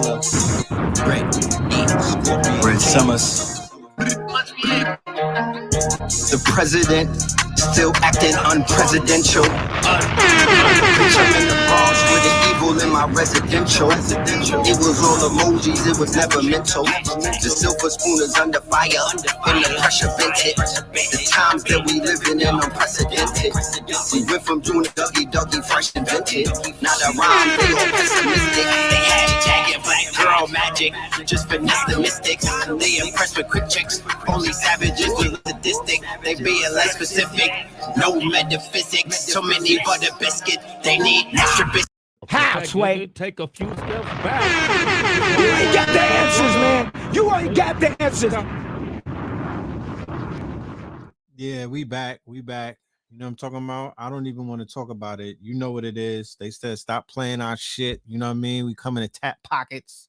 Vanilla, Red Summers. The president still acting unpresidential. Bitch, I'm in the Bronx with the evil in my residential. It was all emojis, it was never mental. The silver spoon is under fire, and the pressure vented. The times that we living in unprecedented. We went from doing Dougie, fresh and vintage. Now the rhymes, they all pessimistic. They hashtagging black girl magic, just finesse the mystics. They impressed with quick chicks, only savages with sadistic. They being less specific, no metaphysics. So many butter biscuit, they need extra biscuit. How, Sway? Take a few steps back. You ain't got the answers, man. You ain't got the answers. Yeah, we back. You know what I'm talking about? I don't even want to talk about it. You know what it is. They said stop playing our shit. You know what I mean? We come in to tap pockets.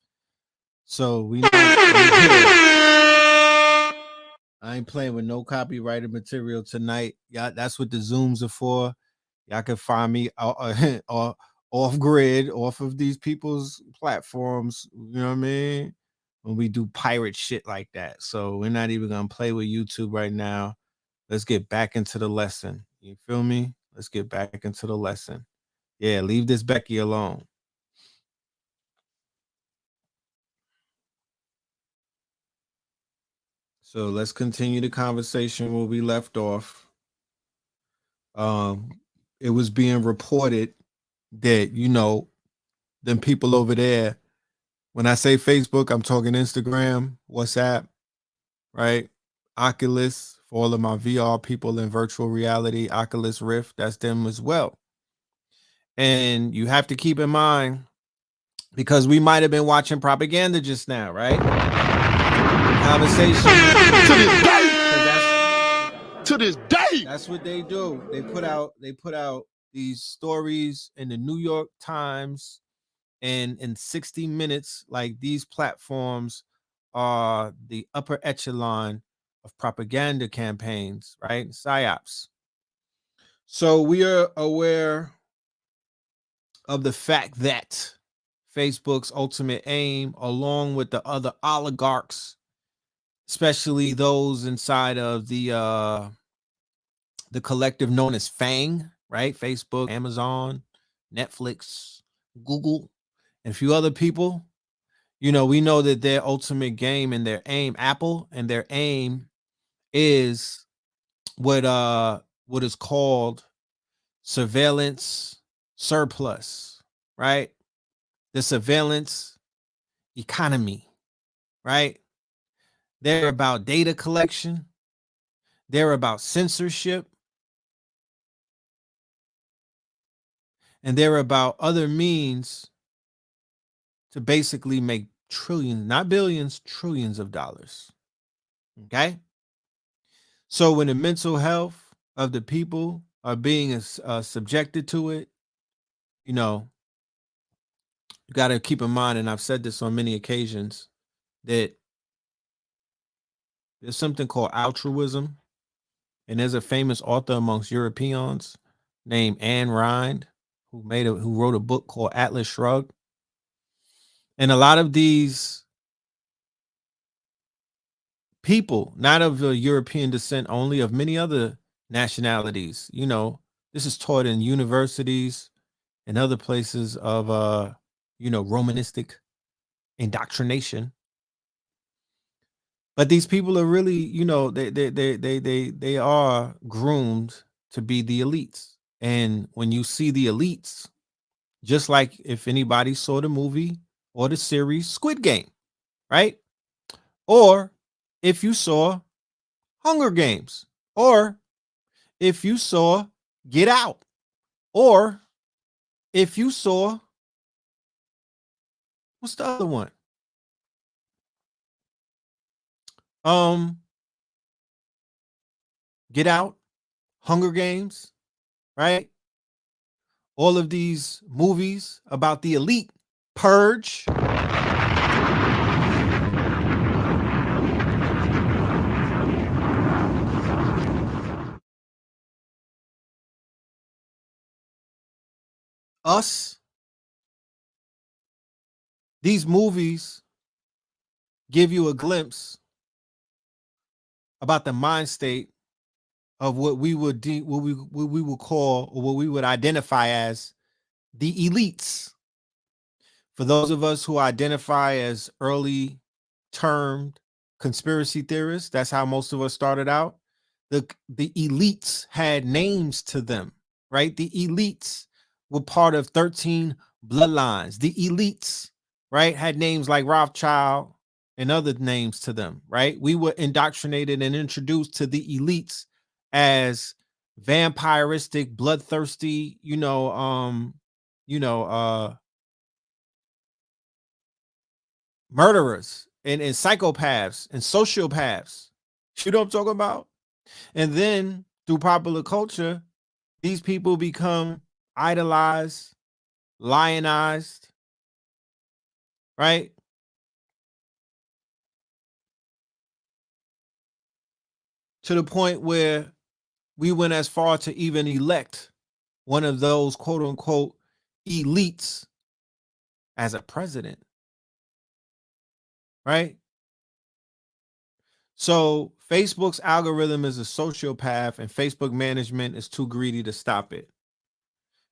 So we I ain't playing with no copyrighted material tonight. Yeah, that's what the Zooms are for. Y'all can find me off grid, off of these people's platforms. You know what I mean? When we do pirate shit like that. So we're not even gonna play with YouTube right now. Let's get back into the lesson. You feel me? Let's get back into the lesson. Yeah, leave this Becky alone. So let's continue the conversation where we left off. It was being reported that, you know, them people over there, when I say Facebook, I'm talking Instagram, WhatsApp, right? Oculus, for all of my VR people in virtual reality, Oculus Rift, that's them as well. And you have to keep in mind, because we might have been watching propaganda just now, right? Conversation To this day. That's what they do. They put out these stories in the New York Times, and in 60 minutes, like, these platforms are the upper echelon of propaganda campaigns, right? PSYOPs. So we are aware of the fact that Facebook's ultimate aim, along with the other oligarchs, especially those inside of the collective known as FANG, right? Facebook, Amazon, Netflix, Google, and a few other people. You know, we know that their ultimate game and their aim, Apple, and their aim is what is called surveillance surplus, right? The surveillance economy, right? They're about data collection. They're about censorship. And they're about other means to basically make trillions, not billions, trillions of dollars. Okay? So when the mental health of the people are being subjected to it, you know, you got to keep in mind, and I've said this on many occasions, that there's something called altruism. And there's a famous author amongst Europeans named Ayn Rand who wrote a book called Atlas Shrugged. And a lot of these people, not of European descent only, of many other nationalities, you know, this is taught in universities and other places of Romanistic indoctrination. But these people are really, you know, they are groomed to be the elites. And when you see the elites, just like if anybody saw the movie or the series Squid Game, right? Or if you saw Hunger Games, or if you saw Get Out, or if you saw, what's the other one? Get Out, Hunger Games, right? All of these movies about the elite, Purge. Us. These movies give you a glimpse about the mind state of what we would what we would call, or what we would identify as, the elites. For those of us who identify as early termed conspiracy theorists, that's how most of us started out. The elites had names to them, right? The elites were part of 13 bloodlines. The elites, right, had names like Rothschild and other names to them, right? We were indoctrinated and introduced to the elites as vampiristic, bloodthirsty, you know, murderers and psychopaths and sociopaths. You know what I'm talking about? And then through popular culture, these people become idolized, lionized, right? To the point where we went as far to even elect one of those quote unquote elites as a president, right? So Facebook's algorithm is a sociopath, and Facebook management is too greedy to stop it.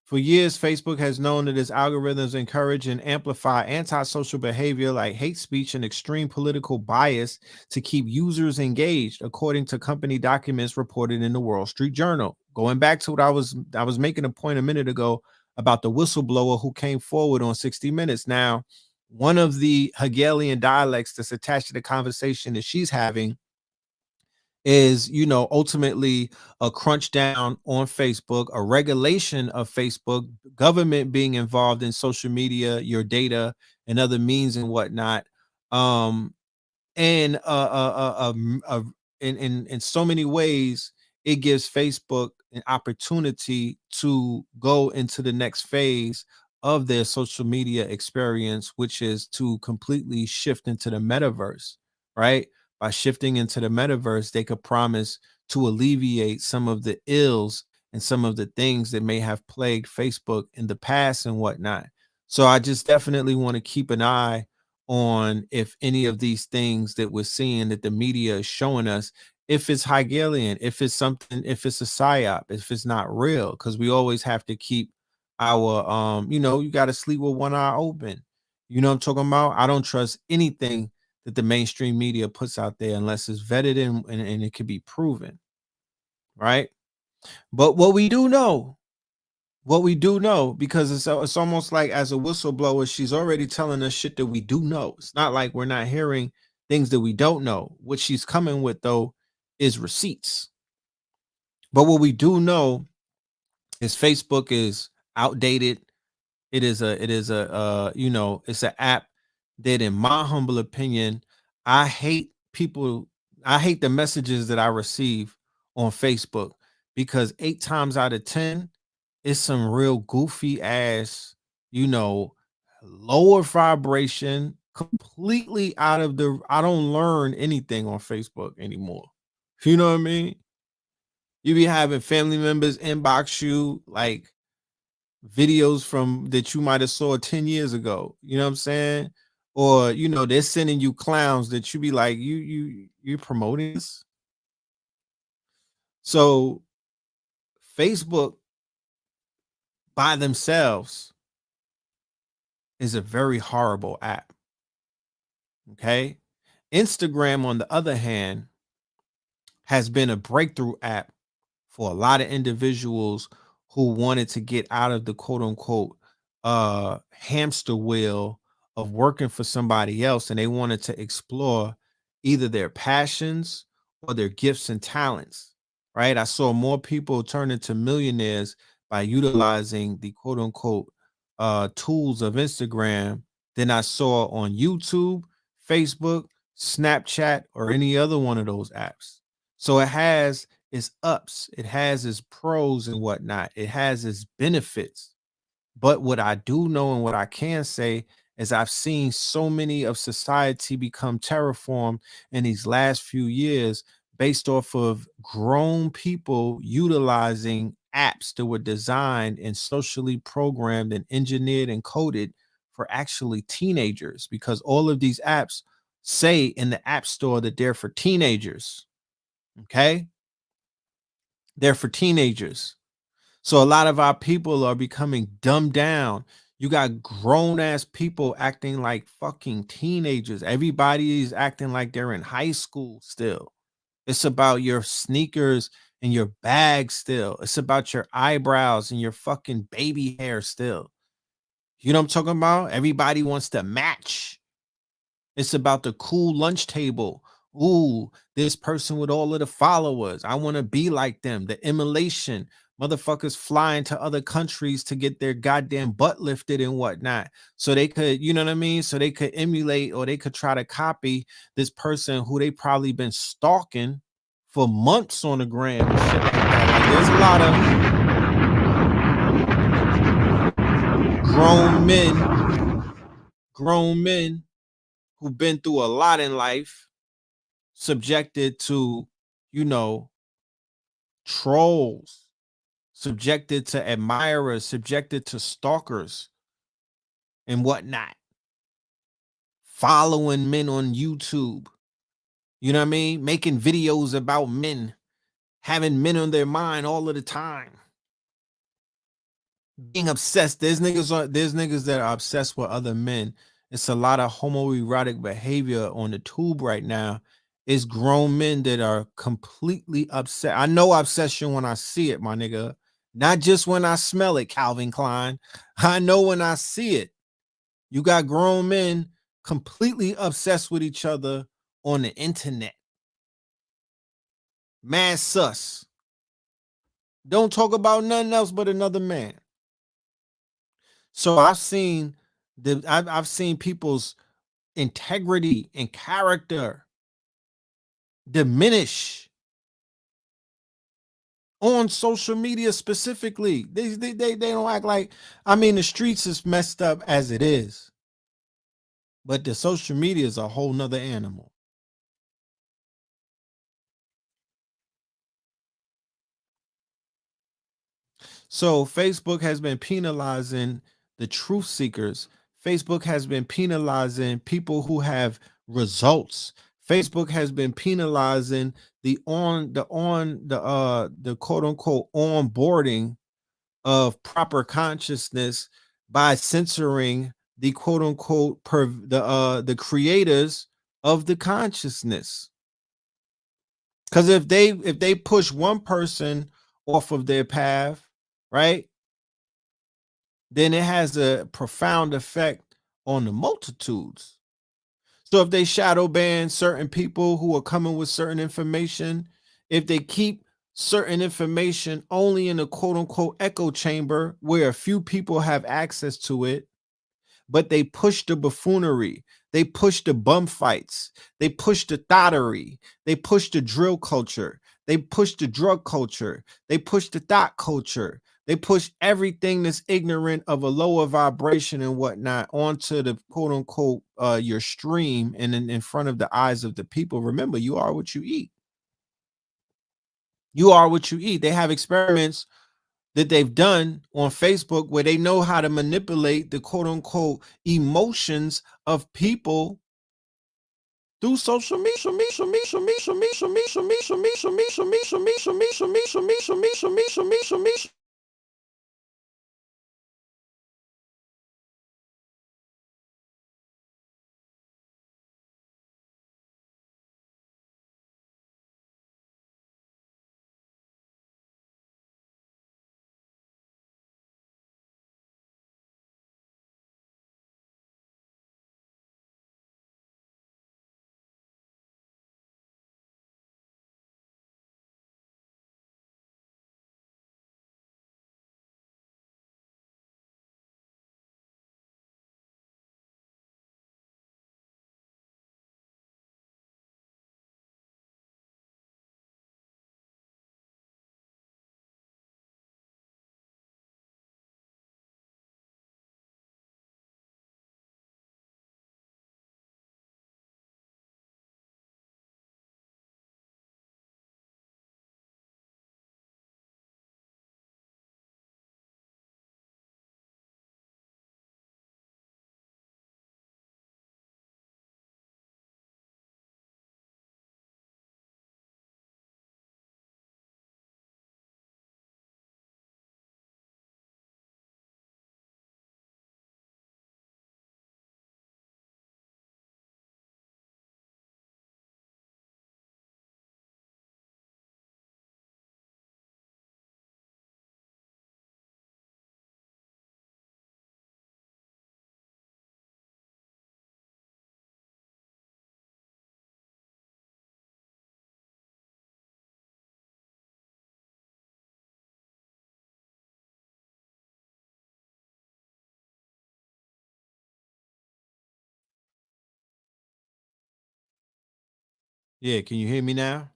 For years, Facebook has known that its algorithms encourage and amplify antisocial behavior like hate speech and extreme political bias to keep users engaged, according to company documents reported in the Wall Street Journal. Going back to what I was making a point a minute ago about the whistleblower who came forward on 60 Minutes. Now, one of the Hegelian dialects that's attached to the conversation that she's having is, ultimately a crunch down on Facebook, a regulation of Facebook, government being involved in social media, your data, and other means and whatnot. And in so many ways, it gives Facebook an opportunity to go into the next phase of their social media experience, which is to completely shift into the metaverse, right? By shifting into the metaverse, they could promise to alleviate some of the ills and some of the things that may have plagued Facebook in the past and whatnot. So I just definitely want to keep an eye on if any of these things that we're seeing that the media is showing us, if it's Hegelian, if it's something, if it's a psyop, if it's not real, because we always have to keep our you got to sleep with one eye open. You know what I'm talking about? I don't trust anything that the mainstream media puts out there unless it's vetted and it can be proven, right? But what we do know, because it's almost like as a whistleblower, she's already telling us shit that we do know. It's not like we're not hearing things that we don't know. What she's coming with, though, is receipts. But what we do know is Facebook is outdated. It's an app that, in my humble opinion, I hate people. I hate the messages that I receive on Facebook, because 8 times out of 10, it's some real goofy ass, lower vibration, completely out of the. I don't learn anything on Facebook anymore. You know what I mean? You be having family members inbox you like videos from that you might have saw 10 years ago. You know what I'm saying? Or they're sending you clowns that you be like, you're promoting this. So Facebook by themselves is a very horrible app. Okay. Instagram, on the other hand, has been a breakthrough app for a lot of individuals who wanted to get out of the quote unquote hamster wheel of working for somebody else, and they wanted to explore either their passions or their gifts and talents. Right. I saw more people turn into millionaires by utilizing the quote unquote tools of Instagram than I saw on YouTube, Facebook, Snapchat, or any other one of those apps. So it has its ups, it has its pros and whatnot, it has its benefits. But what I do know and what I can say is I've seen so many of society become terraformed in these last few years based off of grown people utilizing apps that were designed and socially programmed and engineered and coded for actually teenagers, because all of these apps say in the app store that they're for teenagers. Okay? They're for teenagers. So a lot of our people are becoming dumbed down. You got grown ass people acting like fucking teenagers. Everybody is acting like they're in high school still. It's about your sneakers and your bag still. It's about your eyebrows and your fucking baby hair still. You know what I'm talking about? Everybody wants to match. It's about the cool lunch table. Ooh, this person with all of the followers. I want to be like them. The emulation. Motherfuckers flying to other countries to get their goddamn butt lifted and whatnot. So they could, you know what I mean? So they could emulate, or they could try to copy this person who they probably been stalking for months on the gram and shit like that. Like there's a lot of grown men who've been through a lot in life, subjected to, you know, trolls, subjected to admirers, subjected to stalkers and whatnot, following men on YouTube. You know what I mean? Making videos about men, having men on their mind all of the time. Being obsessed. There's niggas that are obsessed with other men. It's a lot of homoerotic behavior on the tube right now. It's grown men that are completely upset. I know obsession when I see it, my nigga. Not just when I smell it, Calvin Klein. I know when I see it. You got grown men completely obsessed with each other on the internet. Mad sus. Don't talk about nothing else but another man. So I've seen people's integrity and character diminish on social media specifically. They don't act like, I mean, the streets is messed up as it is, but the social media is a whole nother animal. So Facebook has been penalizing the truth seekers. Facebook has been penalizing people who have results. Facebook has been penalizing the quote unquote onboarding of proper consciousness by censoring the quote unquote the creators of the consciousness. Because if they push one person off of their path, right, then it has a profound effect on the multitudes. So if they shadow ban certain people who are coming with certain information, if they keep certain information only in a quote unquote echo chamber where a few people have access to it, but they push the buffoonery, they push the bum fights, they push the thottery, they push the drill culture, they push the drug culture, they push the thought culture, they push everything that's ignorant of a lower vibration and whatnot onto the quote unquote your stream and in front of the eyes of the people. Remember, you are what you eat. You are what you eat. They have experiments that they've done on Facebook where they know how to manipulate the quote unquote emotions of people through social media. Yeah, can you hear me now?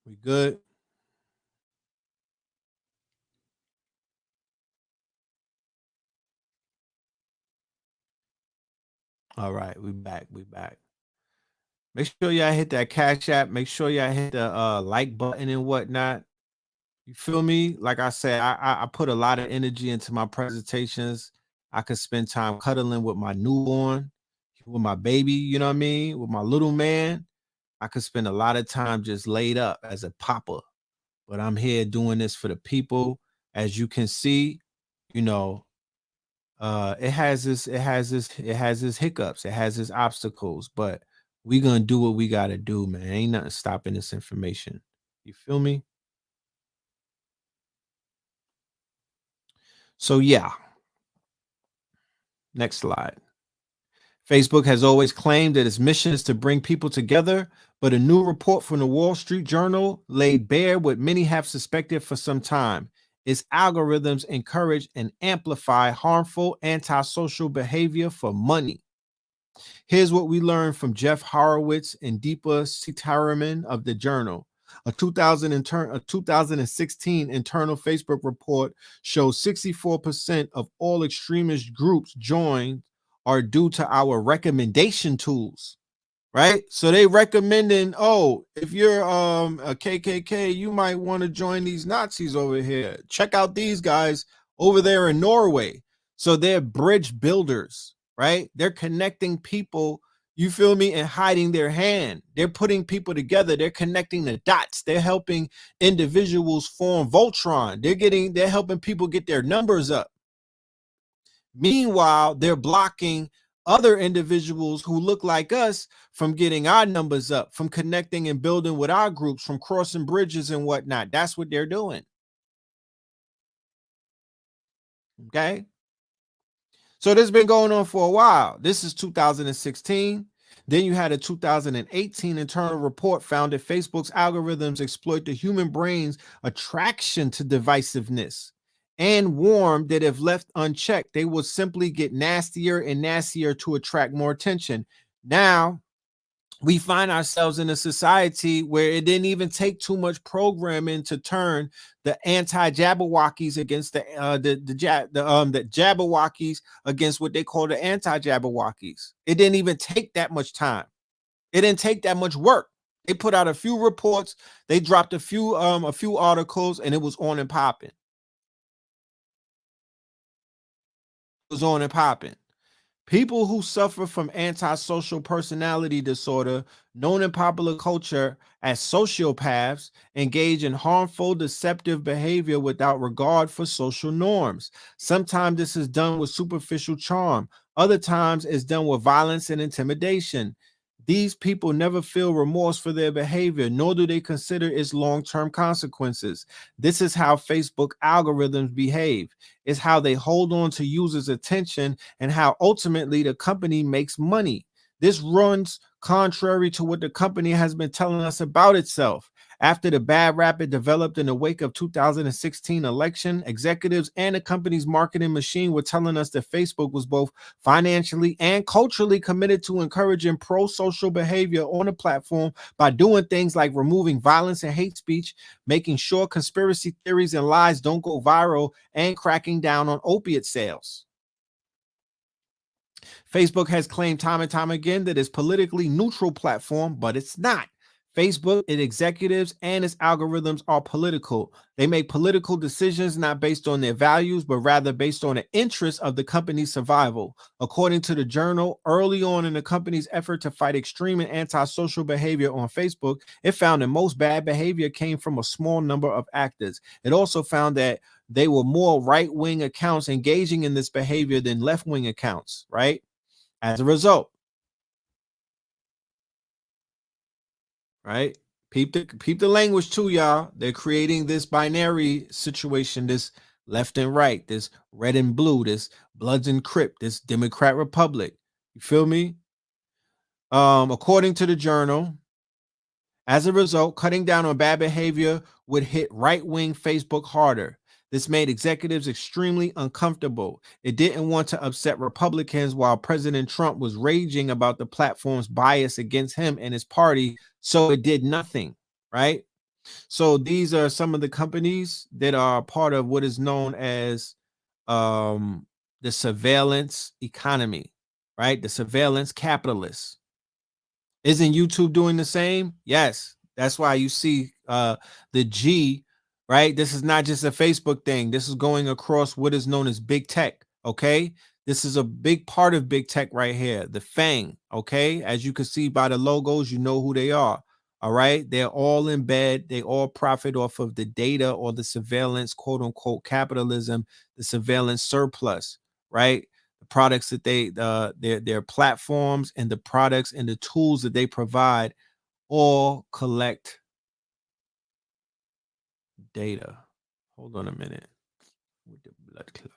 We good? All right, we back. We back. Make sure y'all hit that Cash App. Make sure y'all hit the like button and whatnot. You feel me? Like I said, I put a lot of energy into my presentations. I could spend time cuddling with my newborn, with my baby, you know what I mean? With my little man. I could spend a lot of time just laid up as a papa. But I'm here doing this for the people. As you can see, you know, it has this hiccups, it has its obstacles, but we gonna do what we gotta do, man. Ain't nothing stopping this information. You feel me? So yeah, next slide. Facebook has always claimed that its mission is to bring people together, but a new report from the Wall Street Journal laid bare what many have suspected for some time. Its algorithms encourage and amplify harmful antisocial behavior for money. Here's what we learned from Jeff Horowitz and Deepa Sitaraman of the Journal. A 2016 internal Facebook report shows 64% of all extremist groups joined are due to our recommendation tools, right? So they recommending, oh, if you're a KKK, you might want to join these Nazis over here. Check out these guys over there in Norway. So they're bridge builders, right? They're connecting people, you feel me, and hiding their hand. They're putting people together. They're connecting the dots. They're helping individuals form Voltron. They're helping people get their numbers up. Meanwhile, they're blocking other individuals who look like us from getting our numbers up, from connecting and building with our groups, from crossing bridges and whatnot. That's what they're doing. Okay. So this has been going on for a while. This is 2016. Then you had a 2018 internal report found that Facebook's algorithms exploit the human brain's attraction to divisiveness and warned that if left unchecked, they will simply get nastier and nastier to attract more attention. Now, we find ourselves in a society where it didn't even take too much programming to turn the anti-Jabberwockies against the Jabberwockies against what they call the anti-Jabberwockies. It didn't even take that much time. It didn't take that much work. They put out a few reports, they dropped a few articles, and it was on and popping. It was on and popping. People who suffer from antisocial personality disorder, known in popular culture as sociopaths, engage in harmful, deceptive behavior without regard for social norms. Sometimes this is done with superficial charm. Other times it's done with violence and intimidation. These people never feel remorse for their behavior, nor do they consider its long-term consequences. This is how Facebook algorithms behave. It's how they hold on to users' attention and how ultimately the company makes money. This runs contrary to what the company has been telling us about itself. After the bad rap it developed in the wake of 2016 election, executives and the company's marketing machine were telling us that Facebook was both financially and culturally committed to encouraging pro-social behavior on the platform by doing things like removing violence and hate speech, making sure conspiracy theories and lies don't go viral, and cracking down on opiate sales. Facebook has claimed time and time again that it's politically neutral platform, but it's not. Facebook, its executives, and its algorithms are political. They make political decisions not based on their values, but rather based on the interests of the company's survival. According to the journal, early on in the company's effort to fight extreme and antisocial behavior on Facebook, it found that most bad behavior came from a small number of actors. It also found that they were more right-wing accounts engaging in this behavior than left-wing accounts, right? As a result, right? Peep the language too, y'all. They're creating this binary situation, this left and right, this red and blue, this Bloods and Crip, this Democrat Republic. You feel me? According to the journal, as a result, cutting down on bad behavior would hit right-wing Facebook harder. This made executives extremely uncomfortable. It didn't want to upset Republicans while President Trump was raging about the platform's bias against him and his party, so it did nothing, right? So these are some of the companies that are part of what is known as the surveillance economy, right? The surveillance capitalists. Isn't YouTube doing the same? Yes. That's why you see the G, right? This is not just a Facebook thing. This is going across what is known as big tech, okay? This is a big part of big tech right here, the FANG, okay? As you can see by the logos, you know who they are, all right? They're all in bed. They all profit off of the data or the surveillance, quote unquote, capitalism, the surveillance surplus, right? Products that their platforms and the products and the tools that they provide all collect data. Hold on a minute with the blood clot.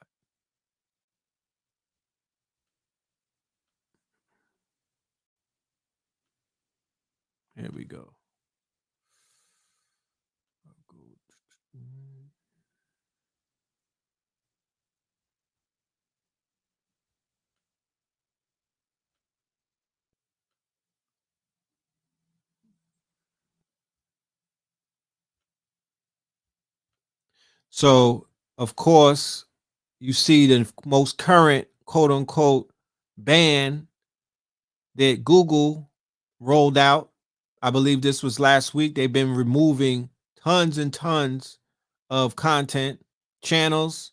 Here we go. So, of course, you see the most current quote unquote ban that Google rolled out. I believe this was last week. They've been removing tons and tons of content channels,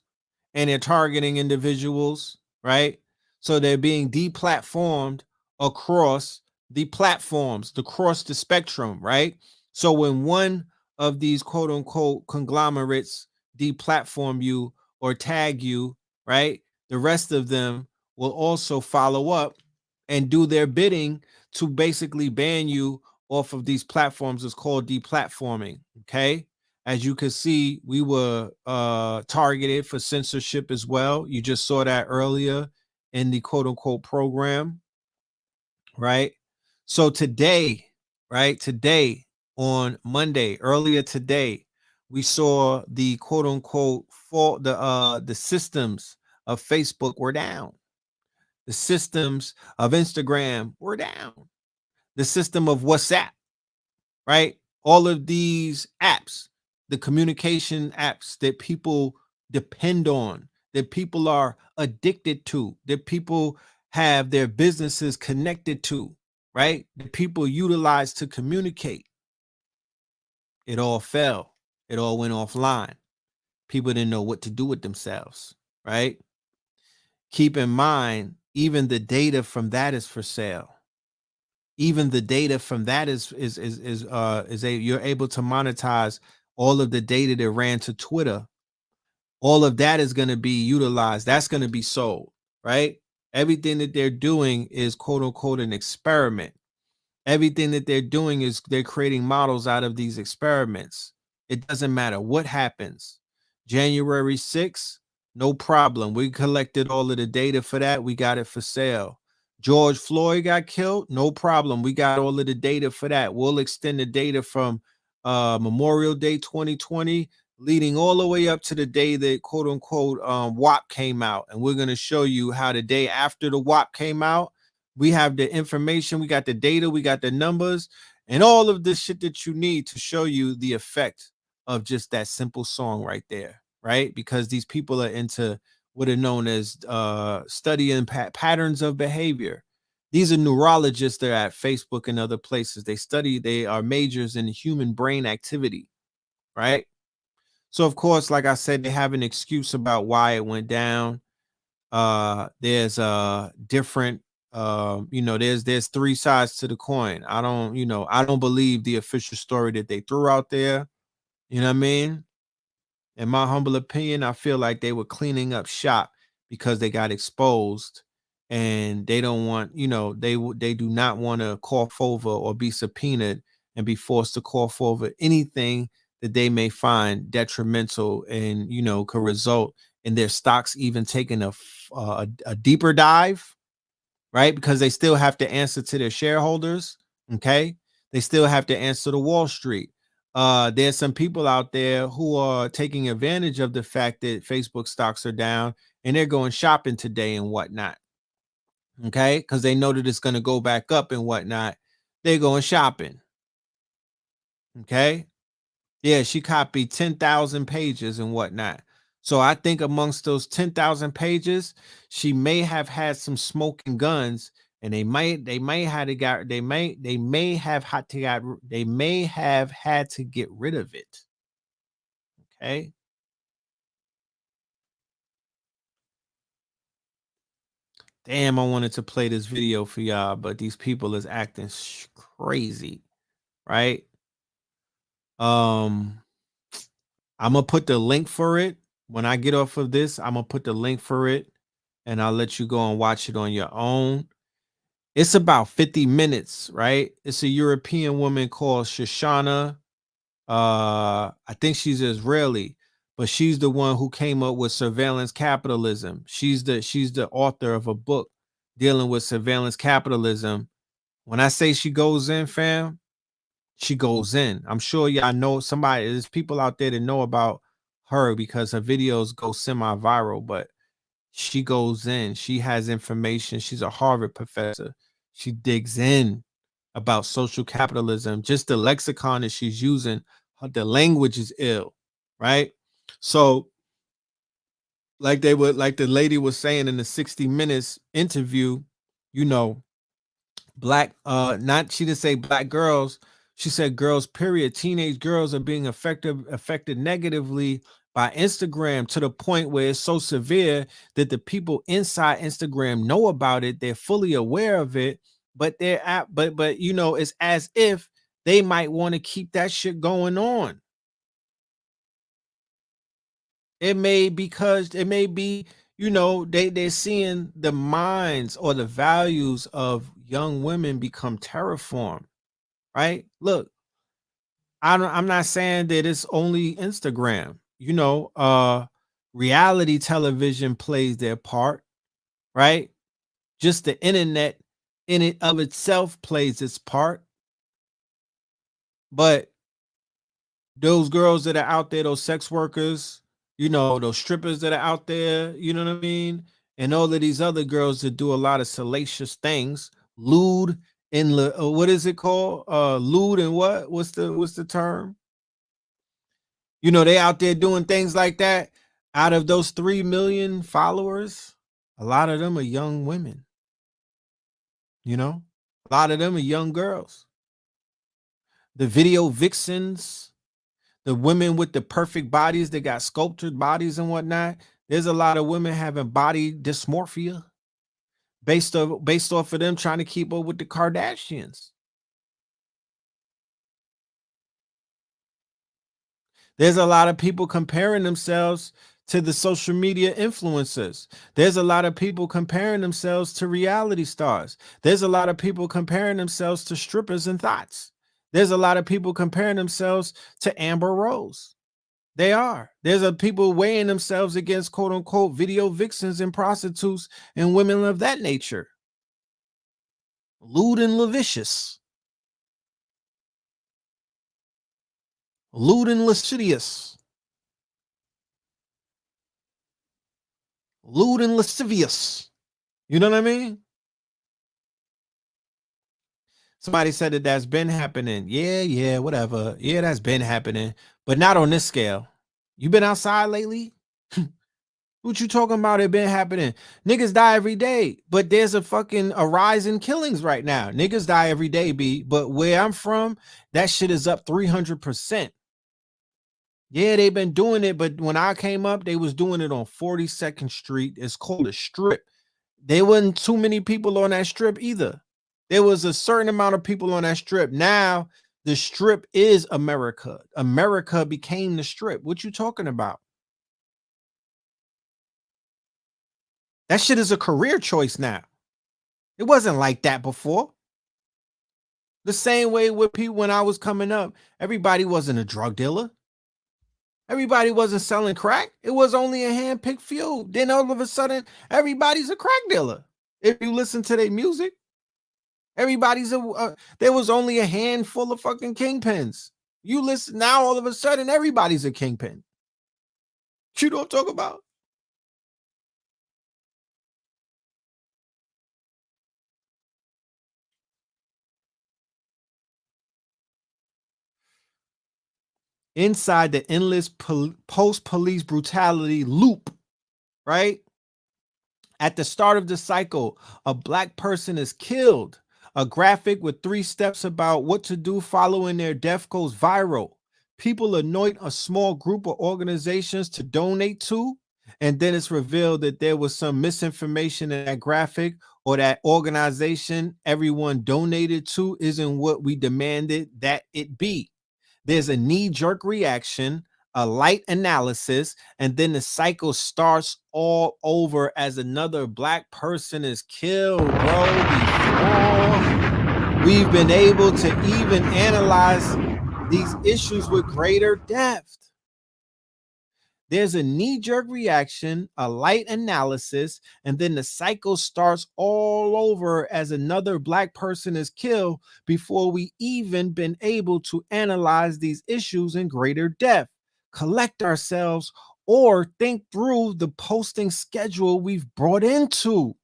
and they're targeting individuals, right? So they're being deplatformed across the platforms, across the spectrum, right? So when one of these quote unquote conglomerates deplatform you or tag you, right, the rest of them will also follow up and do their bidding to basically ban you off of these platforms. It's called deplatforming, okay? As you can see, we were targeted for censorship as well. You just saw that earlier in the quote unquote program, right? So today, right? Today on Monday, earlier today, we saw the quote unquote the systems of Facebook were down. The systems of Instagram were down. The system of WhatsApp, right? All of these apps, the communication apps that people depend on, that people are addicted to, that people have their businesses connected to, right? That people utilize to communicate. It all fell. It all went offline. People didn't know what to do with themselves, right? Keep in mind, even the data from that is for sale. Even the data from that you're able to monetize all of the data that ran to Twitter. All of that is going to be utilized. That's going to be sold, right? Everything that they're doing is quote unquote an experiment. Everything that they're doing is they're creating models out of these experiments. It doesn't matter what happens. January 6th, no problem. We collected all of the data for that. We got it for sale. George Floyd got killed. No problem. We got all of the data for that. We'll extend the data from Memorial Day 2020 leading all the way up to the day that quote unquote WAP came out. And we're going to show you how the day after the WAP came out, we have the information, we got the data, we got the numbers, and all of this shit that you need to show you the effect of just that simple song right there, right? Because these people are into what are known as studying patterns of behavior. These are neurologists that are at Facebook and other places. They are majors in human brain activity, right? So, of course, like I said, they have an excuse about why it went down. There's different there's three sides to the coin. I don't believe the official story that they threw out there. You know what I mean? In my humble opinion, I feel like they were cleaning up shop because they got exposed, and they don't want, they do not want to cough over or be subpoenaed and be forced to cough over anything that they may find detrimental and could result in their stocks even taking a deeper dive, right? Because they still have to answer to their shareholders. Okay. They still have to answer to Wall Street. there's some people out there who are taking advantage of the fact that Facebook stocks are down and they're going shopping today and whatnot. Okay, because they know that it's going to go back up and whatnot. They're going shopping. Okay. Yeah, she copied 10,000 pages and whatnot. So I think amongst those 10,000 pages, she may have had some smoking guns, and they may have had to get rid of it. Okay. Damn, I wanted to play this video for y'all, but these people is acting crazy, right? I'm gonna put the link for it when I get off of this. I'm gonna put the link for it, and I'll let you go and watch it on your own. It's about 50 minutes, right? It's a European woman called Shoshana. I think she's Israeli, but she's the one who came up with surveillance capitalism. She's the author of a book dealing with surveillance capitalism. When I say she goes in, fam, she goes in. I'm sure y'all know somebody. There's people out there that know about her because her videos go semi-viral, but she goes in. She has information. She's a Harvard professor. She digs in about social capitalism. Just the lexicon that she's using, the language is ill, right? So, like the lady was saying in the 60 Minutes interview, you know, she didn't say black girls, she said girls, period. Teenage girls are being affected negatively by Instagram to the point where it's so severe that the people inside Instagram know about it. They're fully aware of it, but you know, it's as if they might want to keep that shit going on. It may be, you know, they're seeing the minds or the values of young women become terraformed, right? Look, I'm not saying that it's only Instagram. You know, reality television plays their part, right? Just the internet in it of itself plays its part. But those girls that are out there, those sex workers, you know, those strippers that are out there, you know what I mean? And all of these other girls that do a lot of salacious things, lewd and what is it called? Lewd and what? What's the term? You know, they out there doing things like that. Out of those 3 million followers, a lot of them are young women. You know, a lot of them are young girls. The video vixens, the women with the perfect bodies, they got sculptured bodies and whatnot. There's a lot of women having body dysmorphia based off of them trying to keep up with the Kardashians. There's a lot of people comparing themselves to the social media influencers. There's a lot of people comparing themselves to reality stars. There's a lot of people comparing themselves to strippers and thoughts. There's a lot of people comparing themselves to Amber Rose. They are. There's a people weighing themselves against quote unquote video vixens and prostitutes and women of that nature. Lewd and lascivious. Lewd and lascivious. Lewd and lascivious. You know what I mean? Somebody said that that's been happening. Yeah, whatever. Yeah, that's been happening, but not on this scale. You been outside lately? What you talking about? It been happening. Niggas die every day, but there's a rise in killings right now. Niggas die every day, B. But where I'm from, that shit is up 300%. Yeah, they've been doing it, but when I came up, they was doing it on 42nd Street. It's called a strip. There wasn't too many people on that strip either. There was a certain amount of people on that strip. Now the strip is America. America became the strip. What you talking about? That shit is a career choice now. It wasn't like that before. The same way with people when I was coming up, everybody wasn't a drug dealer. Everybody wasn't selling crack. It was only a hand-picked few. Then all of a sudden, everybody's a crack dealer. If you listen to their music, everybody's there was only a handful of fucking kingpins. You listen now, all of a sudden, everybody's a kingpin. You know what I'm talking about? Inside the endless post-police brutality loop, right? At the start of the cycle, a black person is killed. A graphic with 3 steps about what to do following their death goes viral. People anoint a small group of organizations to donate to, and then it's revealed that there was some misinformation in that graphic, or that organization everyone donated to isn't what we demanded that it be. There's a knee-jerk reaction, a light analysis, and then the cycle starts all over as another black person is killed, bro, before we've been able to even analyze these issues with greater depth. There's a knee-jerk reaction, a light analysis, and then the cycle starts all over as another black person is killed before we even been able to analyze these issues in greater depth, collect ourselves, or think through the posting schedule we've brought into.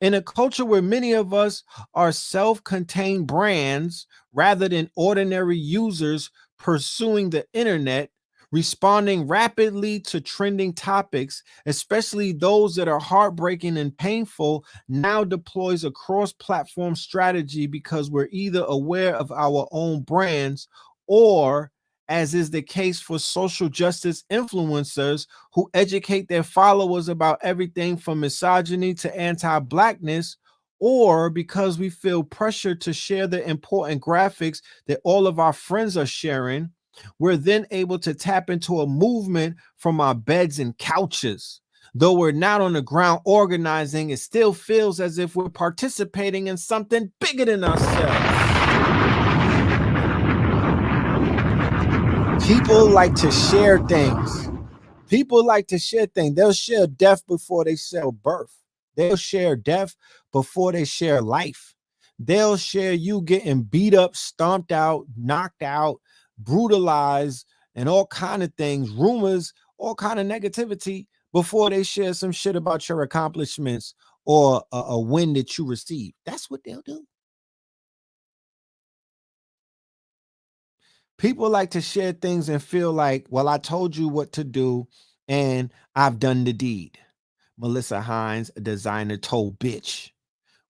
In a culture where many of us are self-contained brands rather than ordinary users pursuing the internet, responding rapidly to trending topics, especially those that are heartbreaking and painful, now deploys a cross-platform strategy because we're either aware of our own brands, or, as is the case for social justice influencers who educate their followers about everything from misogyny to anti-blackness, or because we feel pressure to share the important graphics that all of our friends are sharing, we're then able to tap into a movement from our beds and couches. Though we're not on the ground organizing, it still feels as if we're participating in something bigger than ourselves. People like to share things. People like to share things. They'll share death before they share birth. They'll share death before they share life. They'll share you getting beat up, stomped out, knocked out, brutalized, and all kind of things, rumors, all kind of negativity before they share some shit about your accomplishments or a win that you received. That's what they'll do. People like to share things and feel like, well, I told you what to do and I've done the deed. Melissa Hines, a designer, told Bitch.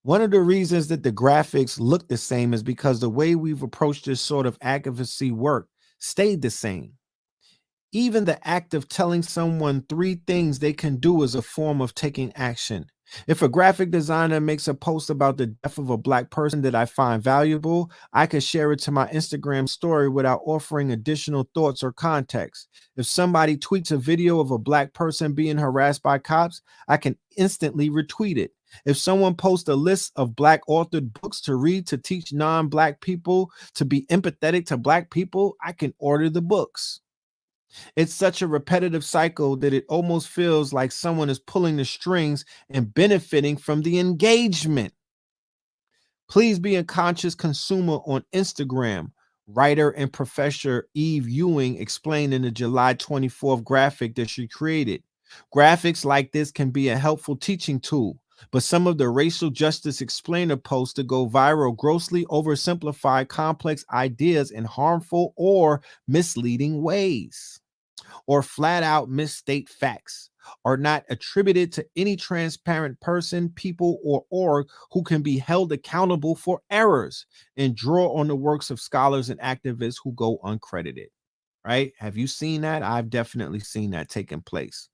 One of the reasons that the graphics look the same is because the way we've approached this sort of advocacy work stayed the same. Even the act of telling someone 3 things they can do is a form of taking action. If a graphic designer makes a post about the death of a black person that I find valuable, I could share it to my Instagram story without offering additional thoughts or context. If somebody tweets a video of a black person being harassed by cops, I can instantly retweet it. If someone posts a list of black authored books to read to teach non-black people to be empathetic to black people, I can order the books. It's such a repetitive cycle that it almost feels like someone is pulling the strings and benefiting from the engagement. Please be a conscious consumer on Instagram. Writer and professor Eve Ewing explained in the July 24th graphic that she created. Graphics like this can be a helpful teaching tool, but some of the racial justice explainer posts that go viral grossly oversimplify complex ideas in harmful or misleading ways, or flat out misstate facts, are not attributed to any transparent person, people, or org who can be held accountable for errors, and draw on the works of scholars and activists who go uncredited. Right? Have you seen that? I've definitely seen that taking place.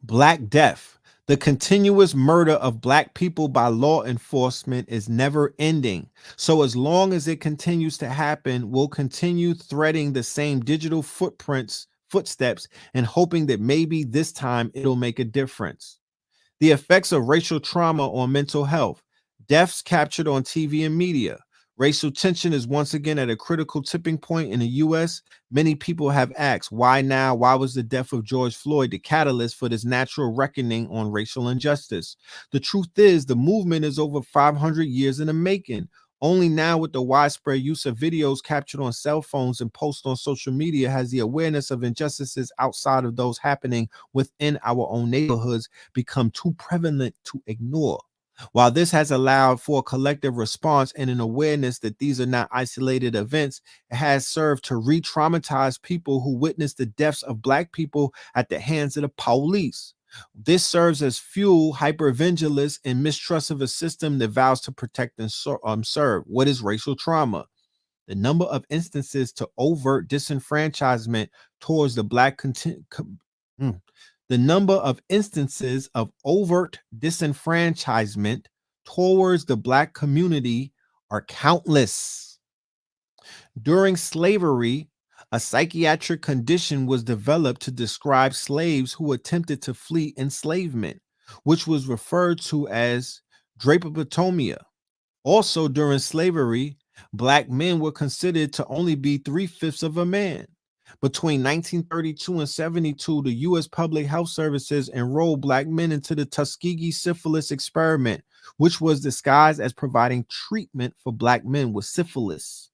Black death. The continuous murder of black people by law enforcement is never ending. So as long as it continues to happen, we'll continue threading the same digital footsteps, and hoping that maybe this time it'll make a difference. The effects of racial trauma on mental health. Deaths captured on TV and media. Racial tension is once again at a critical tipping point in the U.S. Many people have asked, why now? Why was the death of George Floyd the catalyst for this natural reckoning on racial injustice? The truth is, the movement is over 500 years in the making. Only now, with the widespread use of videos captured on cell phones and posted on social media, has the awareness of injustices outside of those happening within our own neighborhoods become too prevalent to ignore. While this has allowed for a collective response and an awareness that these are not isolated events, it has served to re-traumatize people who witnessed the deaths of Black people at the hands of the police. This serves as fuel, hypervigilance, and mistrust of a system that vows to protect and serve. What is racial trauma? The number of instances to overt disenfranchisement towards the Black the number of instances of overt disenfranchisement towards the Black community are countless. During slavery, a psychiatric condition was developed to describe slaves who attempted to flee enslavement, which was referred to as drapetomia. Also, during slavery, Black men were considered to only be 3/5 of a man. Between 1932 and 72, the U.S. Public Health Services enrolled Black men into the Tuskegee syphilis experiment, which was disguised as providing treatment for Black men with syphilis.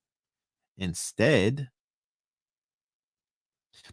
Instead,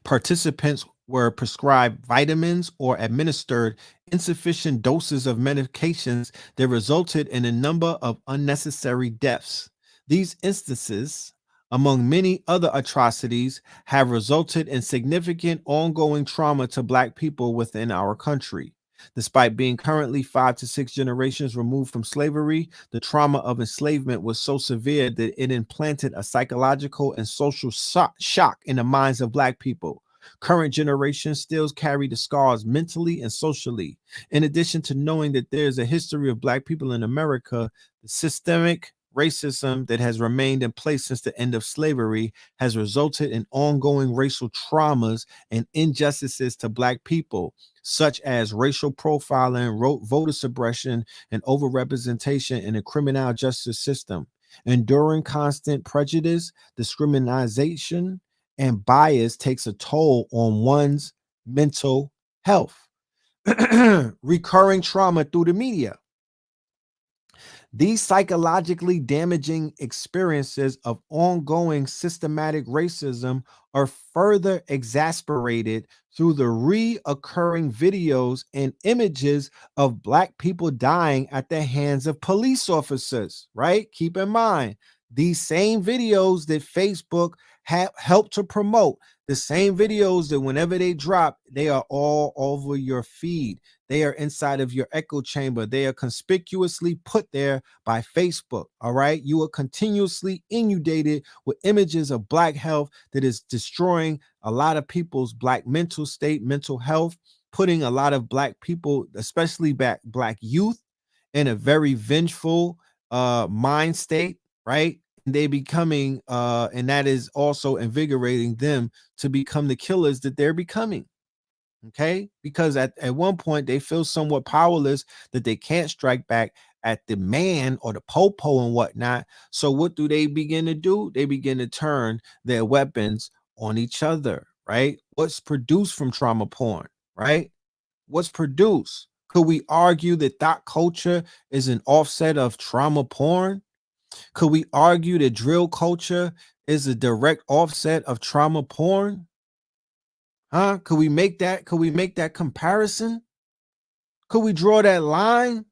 participants were prescribed vitamins or administered insufficient doses of medications that resulted in a number of unnecessary deaths. These instances, among many other atrocities, have resulted in significant ongoing trauma to Black people within our country. Despite being currently 5 to 6 generations removed from slavery, the trauma of enslavement was so severe that it implanted a psychological and social shock in the minds of Black people. Current generations still carry the scars mentally and socially. In addition to knowing that there is a history of Black people in America, the systemic racism that has remained in place since the end of slavery has resulted in ongoing racial traumas and injustices to Black people, such as racial profiling, voter suppression, and overrepresentation in the criminal justice system. Enduring constant prejudice, discrimination, and bias takes a toll on one's mental health. Recurring trauma through the media. These psychologically damaging experiences of ongoing systematic racism are further exasperated through the reoccurring videos and images of Black people dying at the hands of police officers, right? Keep in mind, these same videos that Facebook have helped to promote, the same videos that whenever they drop, they are all over your feed. They are inside of your echo chamber. They are conspicuously put there by Facebook. All right. You are continuously inundated with images of Black health that is destroying a lot of people's Black mental state, mental health, putting a lot of Black people, especially Black youth, in a very vengeful mind state, right? And they becoming and that is also invigorating them to become the killers that they're becoming. Okay, because at one point they feel somewhat powerless that they can't strike back at the man or the popo and whatnot. So what do? They begin to turn their weapons on each other, right? What's produced from trauma porn, right? What's produced? Could we argue that thought culture is an offset of trauma porn? Could we argue that drill culture is a direct offset of trauma porn? Huh? Could we make that comparison? Could we draw that line?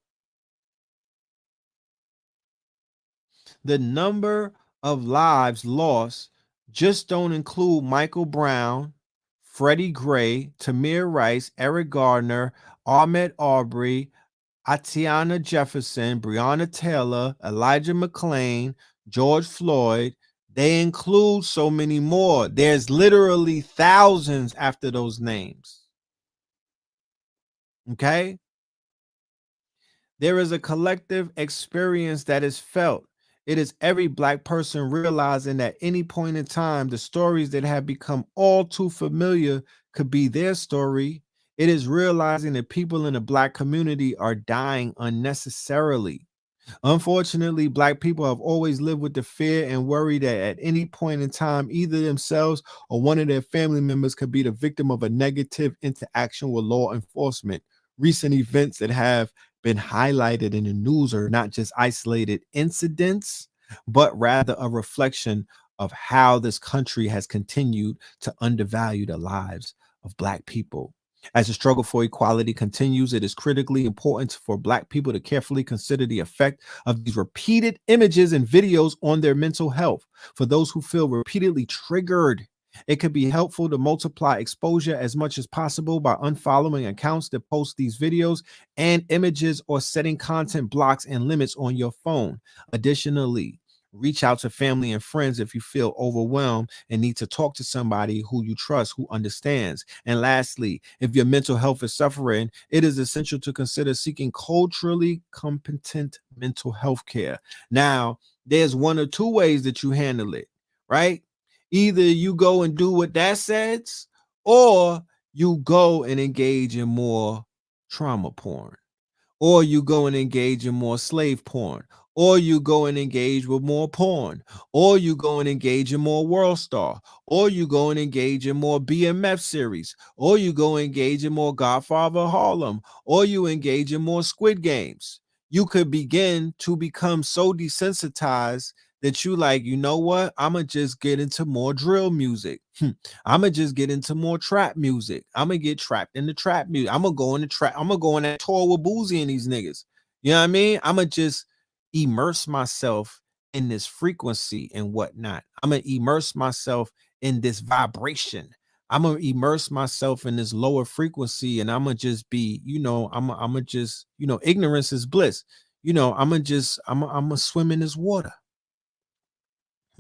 The number of lives lost just don't include Michael Brown, Freddie Gray, Tamir Rice, Eric Gardner, Ahmaud Arbery, Atiana Jefferson, Breonna Taylor, Elijah McClain, George Floyd. They include so many more. There's literally thousands after those names. Okay? There is a collective experience that is felt. It is every Black person realizing at any point in time the stories that have become all too familiar could be their story. It is realizing that people in the Black community are dying unnecessarily. Unfortunately, Black people have always lived with the fear and worry that at any point in time, either themselves or one of their family members could be the victim of a negative interaction with law enforcement. Recent events that have been highlighted in the news are not just isolated incidents, but rather a reflection of how this country has continued to undervalue the lives of Black people. As the struggle for equality continues, it is critically important for Black people to carefully consider the effect of these repeated images and videos on their mental health. For those who feel repeatedly triggered, it could be helpful to multiply exposure as much as possible by unfollowing accounts that post these videos and images or setting content blocks and limits on your phone. Additionally, reach out to family and friends if you feel overwhelmed and need to talk to somebody who you trust, who understands. And lastly, if your mental health is suffering, it is essential to consider seeking culturally competent mental health care. Now, there's one or two ways that you handle it, right? Either you go and do what that says, or you go and engage in more trauma porn, or you go and engage in more slave porn, or you go and engage with more porn, or you go and engage in more World Star, or you go and engage in more BMF series, or you go and engage in more Godfather Harlem, or you engage in more Squid Games. You could begin to become so desensitized that you like, you know what? I'm gonna just get into more drill music. I'm gonna just get into more trap music. I'm gonna get trapped in the trap music. I'm gonna go in the trap. I'm gonna go on that tour with Boozy and these niggas. You know what I mean? I'm gonna just immerse myself in this frequency and whatnot. I'm gonna immerse myself in this vibration. I'm gonna immerse myself in this lower frequency, and I'm gonna just be, I'm gonna just, ignorance is bliss. I'm gonna swim in this water.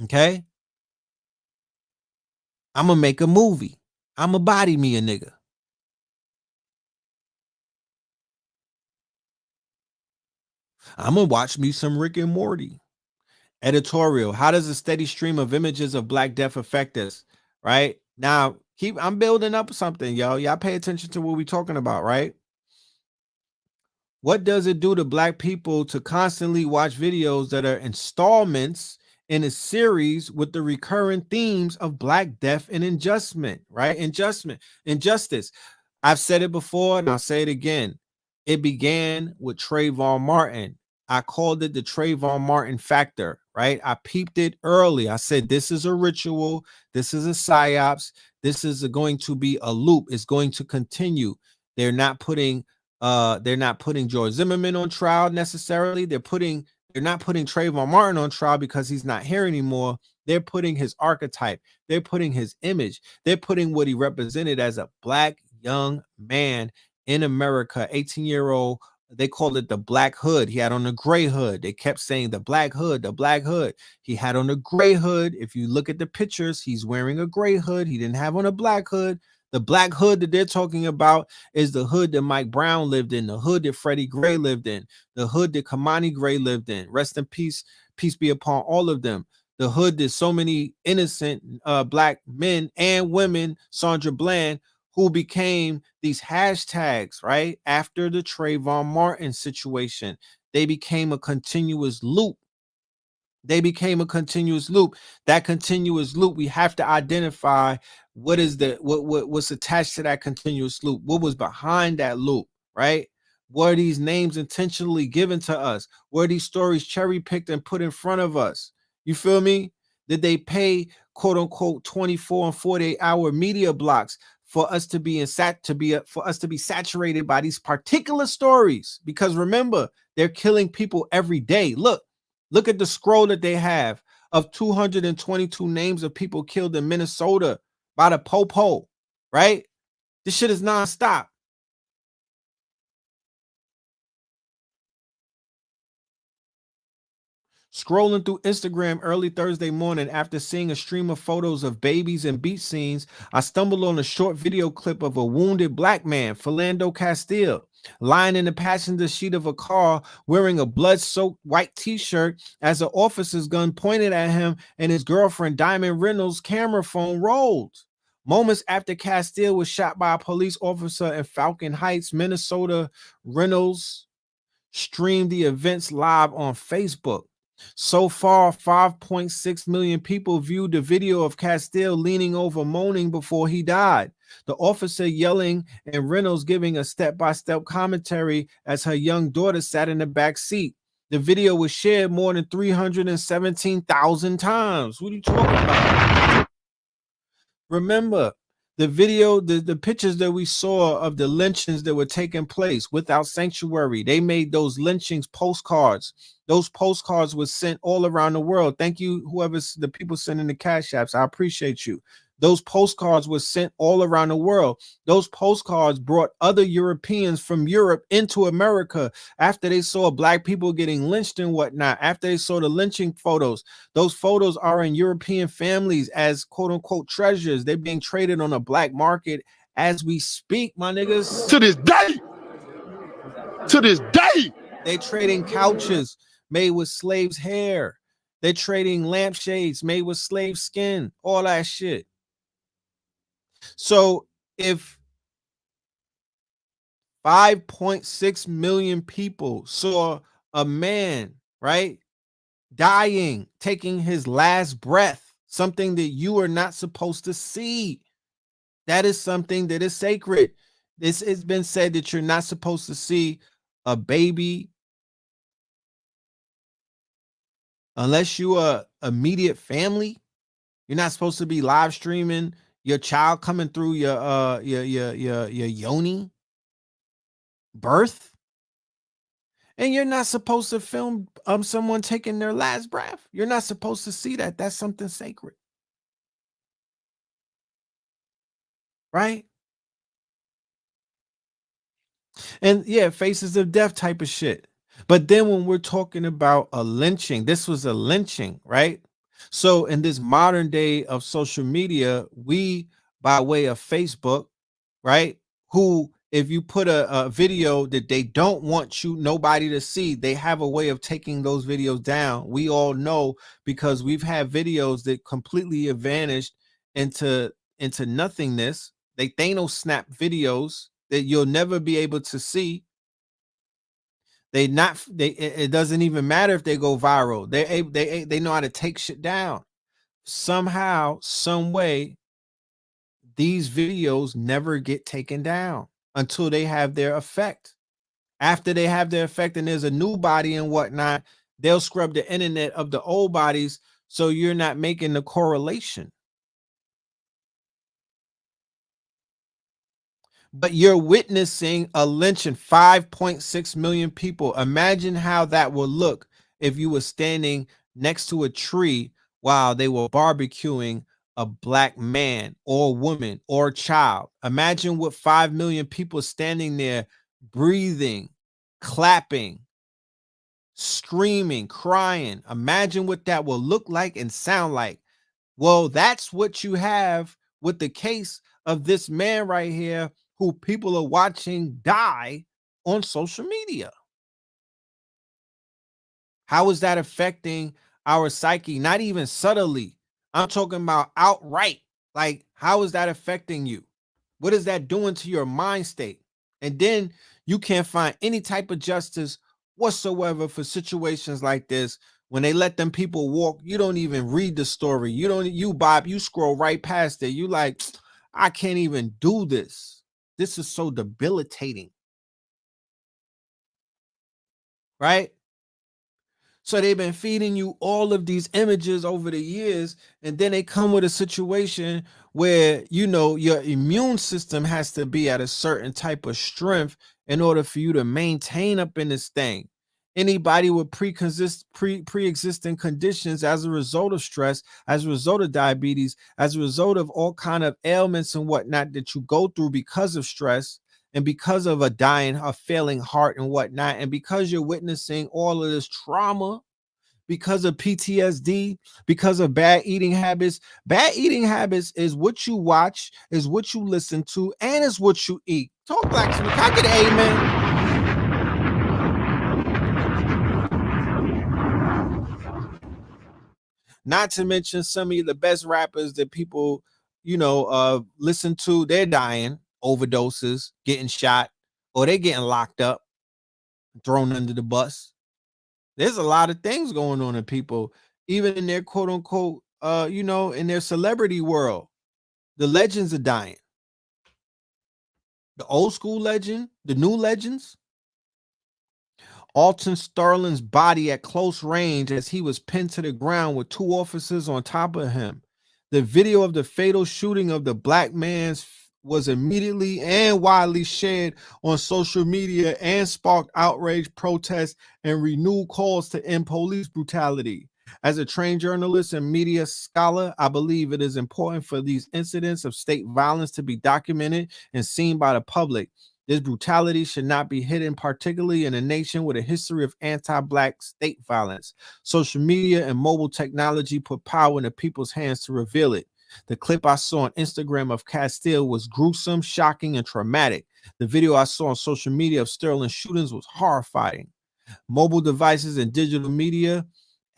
Okay, I'm gonna make a movie. I'm gonna body me a nigga. I'm gonna watch me some Rick and Morty. Editorial: how does a steady stream of images of Black death affect us? Right now, I'm building up something, yo. Y'all pay attention to what we're talking about, right? What does it do to Black people to constantly watch videos that are installments in a series with the recurring themes of Black death and injustice, right? Injustice. I've said it before and I'll say it again. It began with Trayvon Martin. I called it the Trayvon Martin factor, right? I peeped it early. I said, this is a ritual. This is a psyops. This is going to be a loop. It's going to continue. They're not putting George Zimmerman on trial necessarily. They're not putting Trayvon Martin on trial because he's not here anymore. They're putting his archetype. They're putting his image. They're putting what he represented as a Black young man in America, 18-year-old. They called it the Black Hood. He had on a gray hood. They kept saying the Black Hood, the Black Hood. He had on a gray hood. If you look at the pictures, he's wearing a gray hood. He didn't have on a black hood. The Black Hood that they're talking about is the hood that Mike Brown lived in, the hood that Freddie Gray lived in, the hood that Kamani Gray lived in. Rest in peace. Peace be upon all of them. The hood that so many innocent Black men and women, Sandra Bland, who became these hashtags, right? After the Trayvon Martin situation, they became a continuous loop. That continuous loop, we have to identify what's attached to that continuous loop. What was behind that loop, right? Were these names intentionally given to us? Were these stories cherry picked and put in front of us? You feel me? Did they pay quote unquote 24 and 48-hour media blocks for us to be saturated by these particular stories? Because remember, they're killing people every day. Look at the scroll that they have of 222 names of people killed in Minnesota by the Popo, right? This shit is nonstop. Scrolling through Instagram early Thursday morning after seeing a stream of photos of babies and beach scenes, I stumbled on a short video clip of a wounded Black man, Philando Castile, lying in the passenger seat of a car wearing a blood-soaked white t-shirt as an officer's gun pointed at him and his girlfriend Diamond Reynolds' camera phone rolled. Moments after Castile was shot by a police officer in Falcon Heights, Minnesota, Reynolds streamed the events live on Facebook. So far, 5.6 million people viewed the video of Castile leaning over moaning before he died. The officer yelling and Reynolds giving a step-by-step commentary as her young daughter sat in the back seat. The video was shared more than 317,000 times. What are you talking about? Remember, the video, the pictures that we saw of the lynchings that were taking place without sanctuary, they made those lynchings postcards. Those postcards were sent all around the world. Thank you, whoever's the people sending the cash apps. I appreciate you. Those postcards were sent all around the world. Those postcards brought other Europeans from Europe into America after they saw black people getting lynched and whatnot, after they saw the lynching photos. Those photos are in European families as quote unquote treasures. They're being traded on a black market as we speak, my niggas. To this day. To this day. They trading couches made with slaves' hair. They're trading lampshades made with slave skin, all that shit. So if 5.6 million people saw a man, right, dying, taking his last breath, something that you are not supposed to see, that is something that is sacred. This has been said that you're not supposed to see a baby unless you are immediate family. You're not supposed to be live streaming your child coming through your yoni birth, and you're not supposed to film someone taking their last breath. You're not supposed to see that. That's something sacred, right? And yeah, faces of death type of shit. But then when we're talking about a lynching, this was a lynching, right? So in this modern day of social media, we, by way of Facebook, right, who, if you put a video that they don't want nobody to see, they have a way of taking those videos down. We all know, because we've had videos that completely have vanished into nothingness. They Thanos snap videos that you'll never be able to see. It doesn't even matter if they go viral. They know how to take shit down. Somehow, some way, these videos never get taken down until they have their effect. After they have their effect and there's a new body and whatnot, they'll scrub the internet of the old bodies so you're not making the correlation. But you're witnessing a lynching, 5.6 million people. Imagine how that would look if you were standing next to a tree while they were barbecuing a black man or woman or child. Imagine what 5 million people standing there breathing, clapping, screaming, crying. Imagine what that will look like and sound like. Well, that's what you have with the case of this man right here, who people are watching die on social media. How is that affecting our psyche? Not even subtly. I'm talking about outright. Like, how is that affecting you? What is that doing to your mind state? And then you can't find any type of justice whatsoever for situations like this. When they let them people walk, you don't even read the story. You scroll right past it. You like, I can't even do this. This is so debilitating. Right? So they've been feeding you all of these images over the years, and then they come with a situation where, your immune system has to be at a certain type of strength in order for you to maintain up in this thing. Anybody with pre-existing conditions as a result of stress, as a result of diabetes, as a result of all kind of ailments and whatnot that you go through because of stress, and because of a failing heart and whatnot, and because you're witnessing all of this trauma, because of PTSD, because of bad eating habits. Bad eating habits is what you watch, is what you listen to, and is what you eat. Talk Black to me. Can I get an amen? Not to mention some of the best rappers that people, listen to, they're dying, overdoses, getting shot, or they're getting locked up. thrown under the bus. There's a lot of things going on in people, even in their quote unquote, in their celebrity world. The legends are dying. The old school legend, the new legends. Alton Sterling's body at close range as he was pinned to the ground with 2 officers on top of him. The video of the fatal shooting of the black man's was immediately and widely shared on social media and sparked outrage, protests, and renewed calls to end police brutality. As a trained journalist and media scholar, I believe it is important for these incidents of state violence to be documented and seen by the public. This brutality should not be hidden, particularly in a nation with a history of anti-black state violence. Social media and mobile technology put power in the people's hands to reveal it. The clip I saw on Instagram of Castile was gruesome, shocking, and traumatic. The video I saw on social media of Sterling shootings was horrifying. Mobile devices and digital media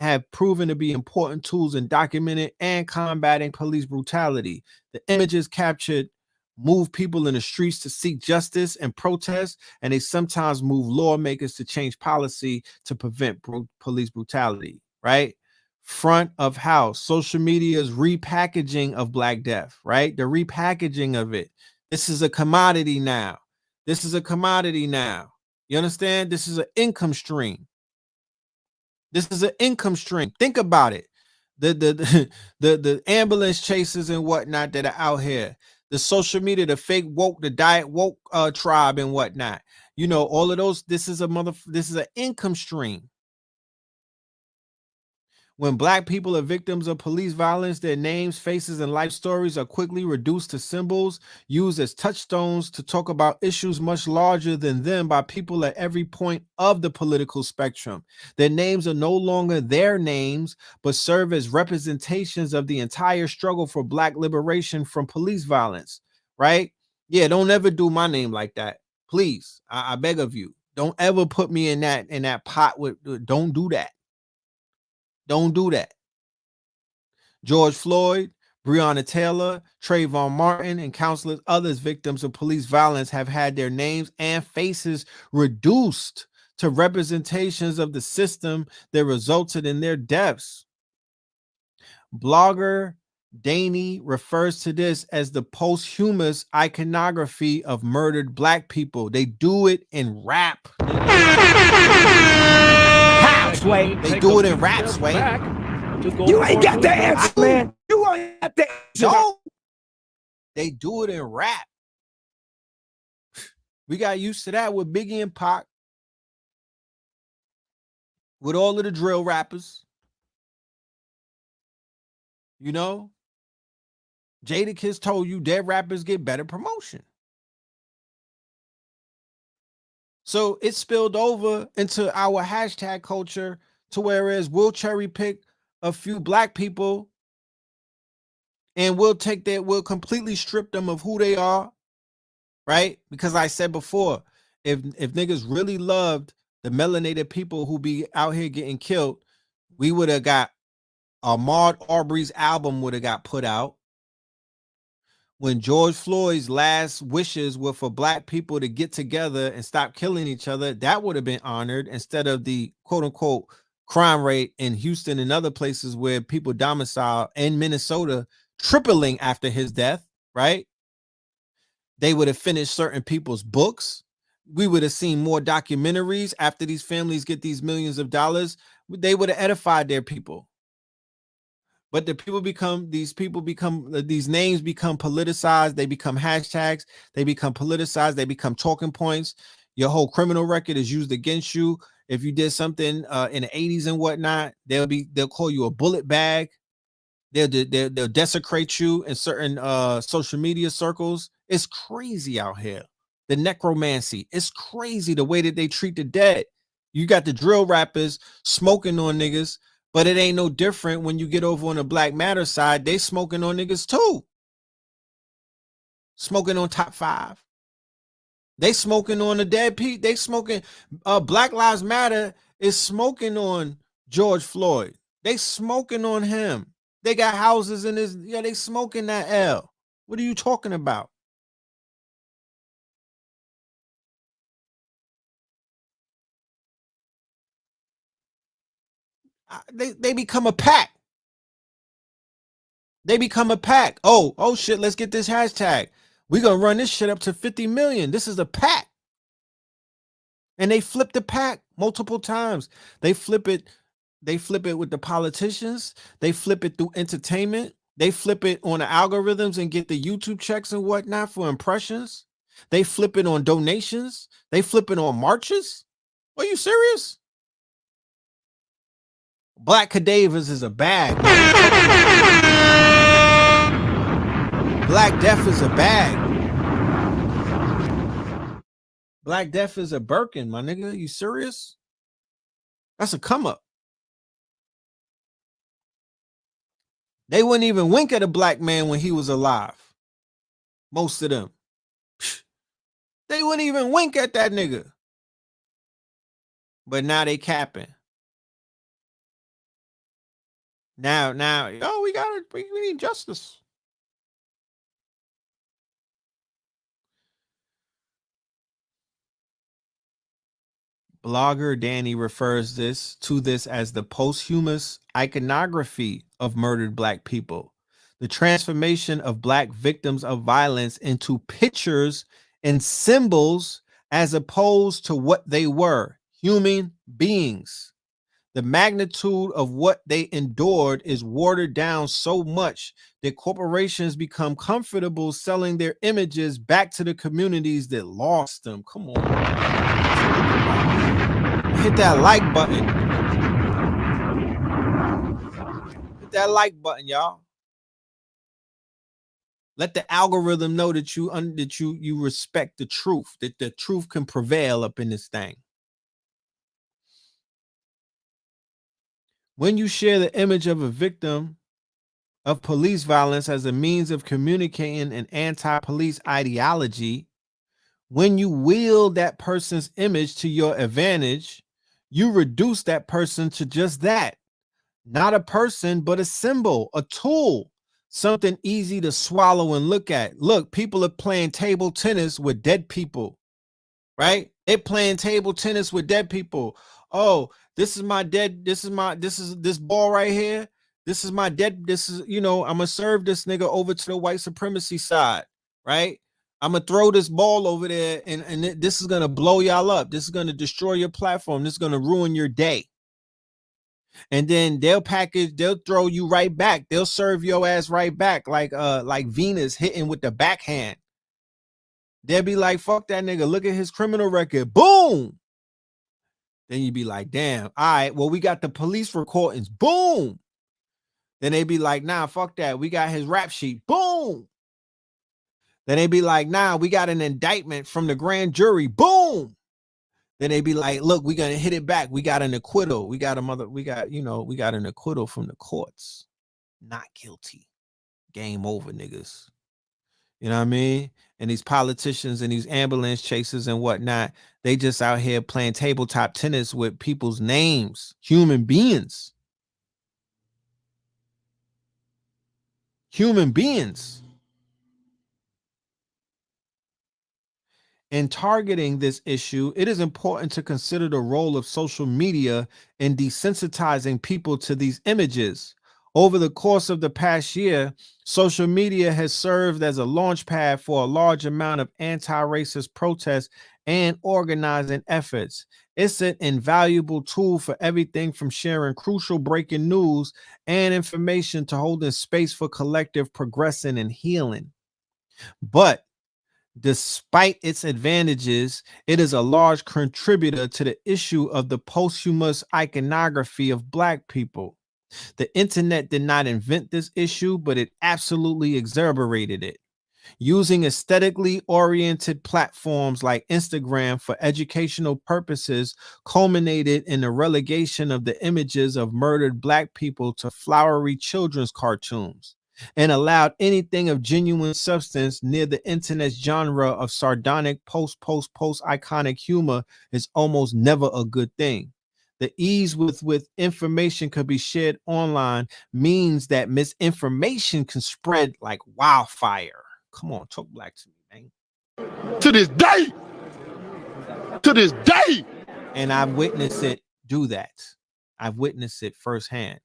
have proven to be important tools in documenting and combating police brutality. The images captured move people in the streets to seek justice and protest, and they sometimes move lawmakers to change policy to prevent police brutality, right? Front of house, social media's repackaging of Black Death, right? The repackaging of it. This is a commodity now. This is a commodity now. You understand? This is an income stream. This is an income stream. Think about it. The ambulance chasers and whatnot that are out here, the social media, the fake woke, the diet woke tribe and whatnot. You know, all of those. This is an income stream. When Black people are victims of police violence, their names, faces, and life stories are quickly reduced to symbols used as touchstones to talk about issues much larger than them by people at every point of the political spectrum. Their names are no longer their names, but serve as representations of the entire struggle for Black liberation from police violence, right? Yeah, don't ever do my name like that. Please, I beg of you. Don't ever put me in that pot with, don't do that. Don't do that. George Floyd, Breonna Taylor, Trayvon Martin, and countless others victims of police violence have had their names and faces reduced to representations of the system that resulted in their deaths. Blogger Danny refers to this as the posthumous iconography of murdered Black people. They do it in rap. How, Sway? They do it in rap, Sway. You ain't got the answer, man. You ain't got the answer. No, they do it in rap. We got used to that with Biggie and Pac, with all of the drill rappers. You know, Jadakiss told you dead rappers get better promotion. So it spilled over into our hashtag culture to whereas we'll cherry pick a few Black people and we'll completely strip them of who they are, right? Because I said before, if niggas really loved the melanated people who be out here getting killed, we would have got Ahmaud Arbery's album would have got put out. When George Floyd's last wishes were for Black people to get together and stop killing each other, that would have been honored instead of the quote unquote crime rate in Houston and other places where people domicile in Minnesota tripling after his death, right? They would have finished certain people's books. We would have seen more documentaries after these families get these millions of dollars. They would have edified their people. But these names become politicized. They become hashtags. They become politicized. They become talking points. Your whole criminal record is used against you. If you did something in the 80s and whatnot, they'll call you a bullet bag. They'll desecrate you in certain social media circles. It's crazy out here. The necromancy. It's crazy the way that they treat the dead. You got the drill rappers smoking on niggas. But it ain't no different when you get over on the Black Matter side. They smoking on niggas too. Smoking on Top 5. They smoking on the dead Pete. They smoking. Black Lives Matter is smoking on George Floyd. They smoking on him. They got houses in this. Yeah, they smoking that L. What are you talking about? They become a pack. They become a pack. Oh shit, let's get this hashtag. We're gonna run this shit up to 50 million. This is a pack. And they flip the pack multiple times. They flip it with the politicians. They flip it through entertainment. They flip it on the algorithms and get the YouTube checks and whatnot for impressions. They flip it on donations. They flip it on marches. Are you serious? Black cadavers is a bag. Black death is a bag. Black death is a Birkin, my nigga. You serious? That's a come up. They wouldn't even wink at a black man when he was alive. Most of them. They wouldn't even wink at that nigga. But now they capping. Now, we need justice. Blogger Danny refers to this as the posthumous iconography of murdered black people. The transformation of black victims of violence into pictures and symbols as opposed to what they were, human beings. The magnitude of what they endured is watered down so much that corporations become comfortable selling their images back to the communities that lost them. Come on. Hit that like button. Hit that like button, y'all. Let the algorithm know that you respect the truth, that the truth can prevail up in this thing. When you share the image of a victim of police violence as a means of communicating an anti-police ideology, when you wield that person's image to your advantage, you reduce that person to just that. Not a person, but a symbol, a tool, something easy to swallow and look at. Look, people are playing table tennis with dead people, right? They're playing table tennis with dead people. Oh, this is this ball right here. This is my dead. I'm gonna serve this nigga over to the white supremacy side, right? I'm gonna throw this ball over there, and this is gonna blow y'all up. This is gonna destroy your platform. This is gonna ruin your day. And then they'll throw you right back. They'll serve your ass right back, like Venus hitting with the backhand. They'll be like, fuck that nigga. Look at his criminal record. Boom. Then you'd be like, damn, all right, well, we got the police recordings. Boom. Then they'd be like, nah, fuck that. We got his rap sheet. Boom. Then they'd be like, nah, we got an indictment from the grand jury. Boom. Then they'd be like, look, we're gonna hit it back. We got an acquittal. We got an acquittal from the courts. Not guilty. Game over, niggas. You know what I mean? And these politicians and these ambulance chasers and whatnot, they just out here playing tabletop tennis with people's names, human beings. Human beings. In targeting this issue, it is important to consider the role of social media in desensitizing people to these images. Over the course of the past year, social media has served as a launchpad for a large amount of anti-racist protests and organizing efforts. It's an invaluable tool for everything from sharing crucial breaking news and information to holding space for collective progressing and healing. But despite its advantages, it is a large contributor to the issue of the posthumous iconography of Black people. The internet did not invent this issue, but it absolutely exacerbated it. Using aesthetically oriented platforms like Instagram for educational purposes culminated in the relegation of the images of murdered Black people to flowery children's cartoons, and allowed anything of genuine substance near the internet's genre of sardonic post-iconic humor is almost never a good thing. The ease with information could be shared online means that misinformation can spread like wildfire. Come on, talk black to me, man. To this day. To this day. And I've witnessed it do that. I've witnessed it firsthand.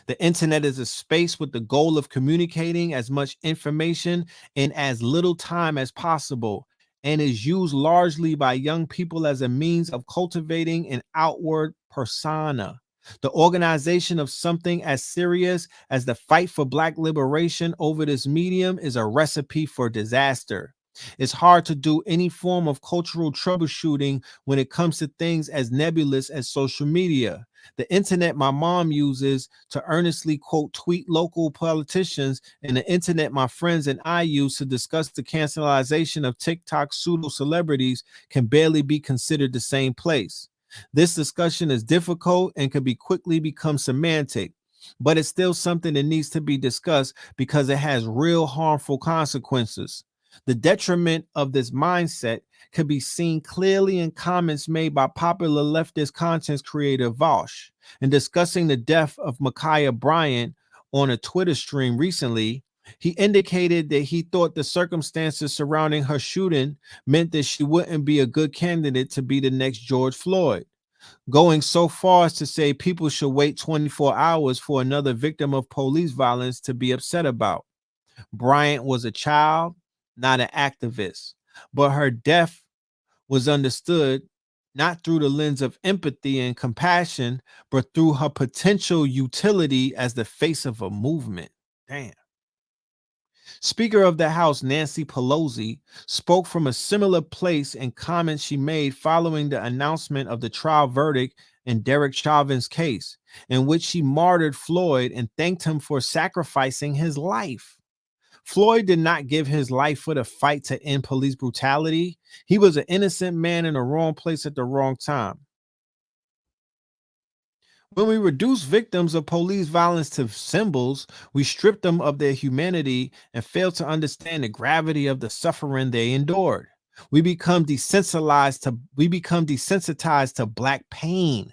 The internet is a space with the goal of communicating as much information in as little time as possible, and is used largely by young people as a means of cultivating an outward persona. The organization of something as serious as the fight for Black liberation over this medium is a recipe for disaster. It's hard to do any form of cultural troubleshooting when it comes to things as nebulous as social media. The internet my mom uses to earnestly quote tweet local politicians, and the internet my friends and I use to discuss the cancelization of TikTok pseudo celebrities can barely be considered the same place. This discussion is difficult and can be quickly become semantic, but it's still something that needs to be discussed because it has real harmful consequences. The detriment of this mindset can be seen clearly in comments made by popular leftist content creator Vosh. In discussing the death of Ma'Khia Bryant on a Twitter stream recently, he indicated that he thought the circumstances surrounding her shooting meant that she wouldn't be a good candidate to be the next George Floyd, going so far as to say people should wait 24 hours for another victim of police violence to be upset about. Bryant was a child, not an activist, but her death was understood not through the lens of empathy and compassion, but through her potential utility as the face of a movement. Damn. Speaker of the House Nancy Pelosi spoke from a similar place in comments she made following the announcement of the trial verdict in Derek Chauvin's case, in which she martyred Floyd and thanked him for sacrificing his life. Floyd did not give his life for the fight to end police brutality. He was an innocent man in the wrong place at the wrong time. When we reduce victims of police violence to symbols, we strip them of their humanity and fail to understand the gravity of the suffering they endured. We become desensitized to Black pain.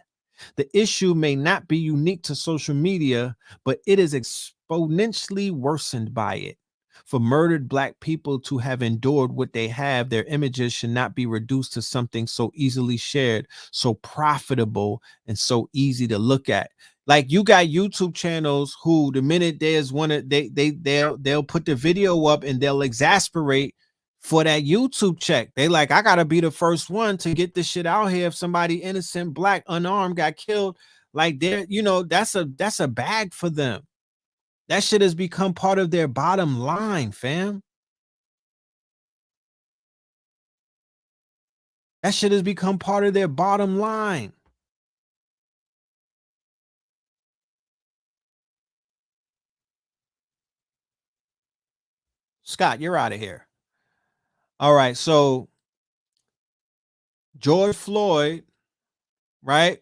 The issue may not be unique to social media, but it is exponentially worsened by it. For murdered Black people to have endured what they have, their images should not be reduced to something so easily shared, so profitable, and so easy to look at. Like, you got YouTube channels who, the minute there's one, they'll put the video up and they'll exasperate for that YouTube check. They like, I gotta be the first one to get this shit out here. If somebody innocent, Black, unarmed, got killed, like, they're, that's a bag for them. That shit has become part of their bottom line, fam. That shit has become part of their bottom line. Scott, you're out of here. All right, so George Floyd, right?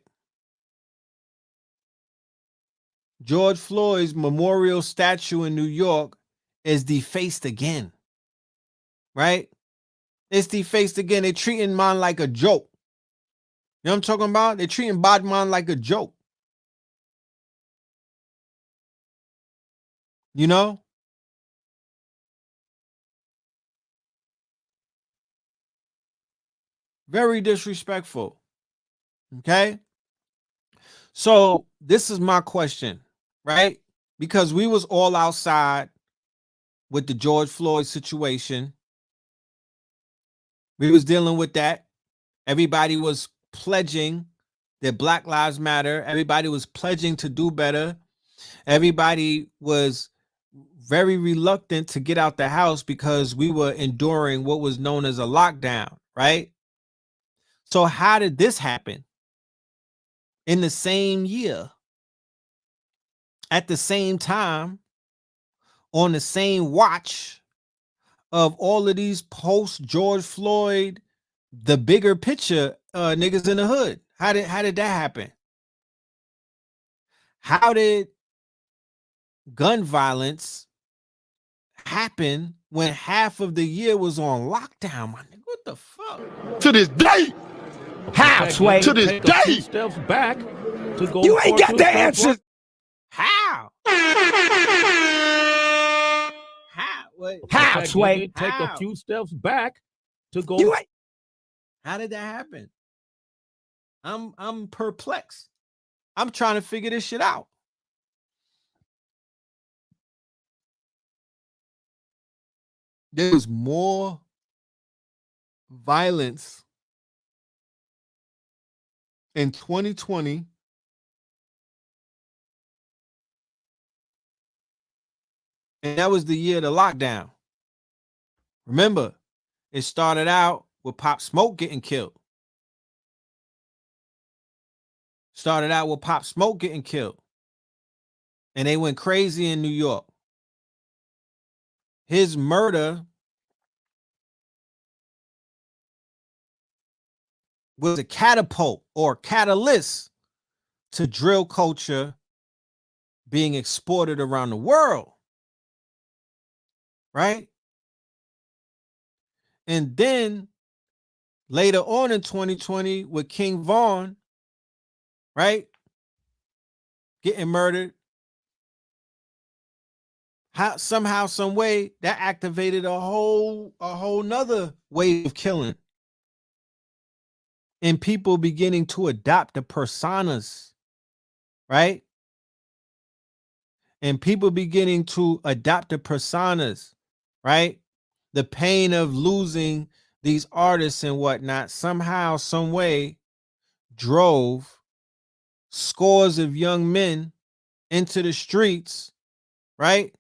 George Floyd's memorial statue in New York is defaced again, right? It's defaced again. They're treating man like a joke. You know what I'm talking about? They're treating Badman like a joke. You know? Very disrespectful. Okay? So this is my question, right? Because we was all outside with the George Floyd situation. We was dealing with that. Everybody was pledging that Black Lives Matter. Everybody was pledging to do better. Everybody was very reluctant to get out the house because we were enduring what was known as a lockdown, right? So how did this happen? In the same year, at the same time, on the same watch of all of these post George Floyd, the bigger picture niggas in the hood. How did that happen? How did gun violence happen when half of the year was on lockdown? My nigga, what the fuck? To this day. How, Sway? To this day. Steps back to go. You ain't got the answers. How? How? Wait. How, Sway? Take How? a few steps back to go. You ain't. How did that happen? I'm perplexed. I'm trying to figure this shit out. There was more violence in 2020 and that was the year of the lockdown. Remember, it started out with Pop Smoke getting killed. Started out with Pop Smoke getting killed. And they went crazy in New York. His murder was a catapult or catalyst to drill culture being exported around the world. Right? And then later on in 2020 with King Von, right? Getting murdered. How somehow, some way that activated a whole nother wave of killing. And people beginning to adopt the personas, right? And people beginning to adopt the personas, right? The pain of losing these artists and whatnot somehow, some way drove scores of young men into the streets, right?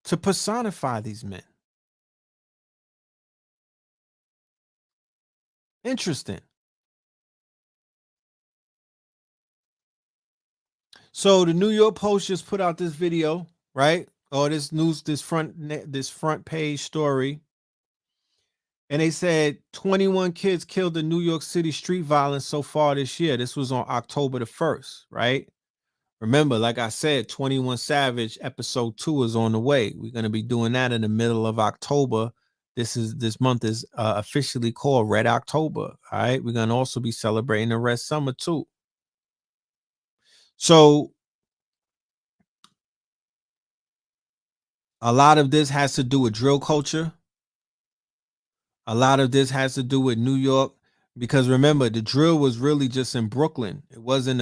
To personify these men. Interesting. So the New York Post just put out this video, right? Or this news, this front page story. And they said 21 kids killed in New York City street violence so far this year. This was on October the 1st, right? Remember, like I said, 21 Savage episode 2 is on the way. We're going to be doing that in the middle of October. This month is officially called Red October. All right. We're going to also be celebrating the Red Summer too. So a lot of this has to do with drill culture. A lot of this has to do with New York, because remember, the drill was really just in Brooklyn. It wasn't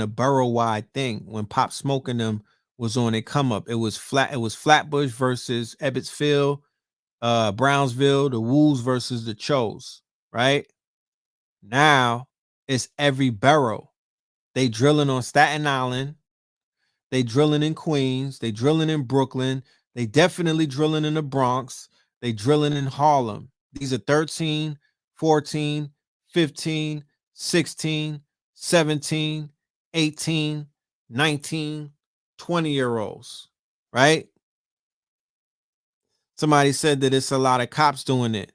a borough-wide thing. When Pop Smoke and them was on a come up, it was Flatbush versus Ebbetsville, Brownsville, the Woos versus the Chos, right? Now it's every borough. They drilling on Staten Island. They drilling in Queens. They drilling in Brooklyn. They definitely drilling in the Bronx. They drilling in Harlem. These are 13, 14, 15, 16, 17, 18, 19, 20-year-olds, right? Somebody said that it's a lot of cops doing it.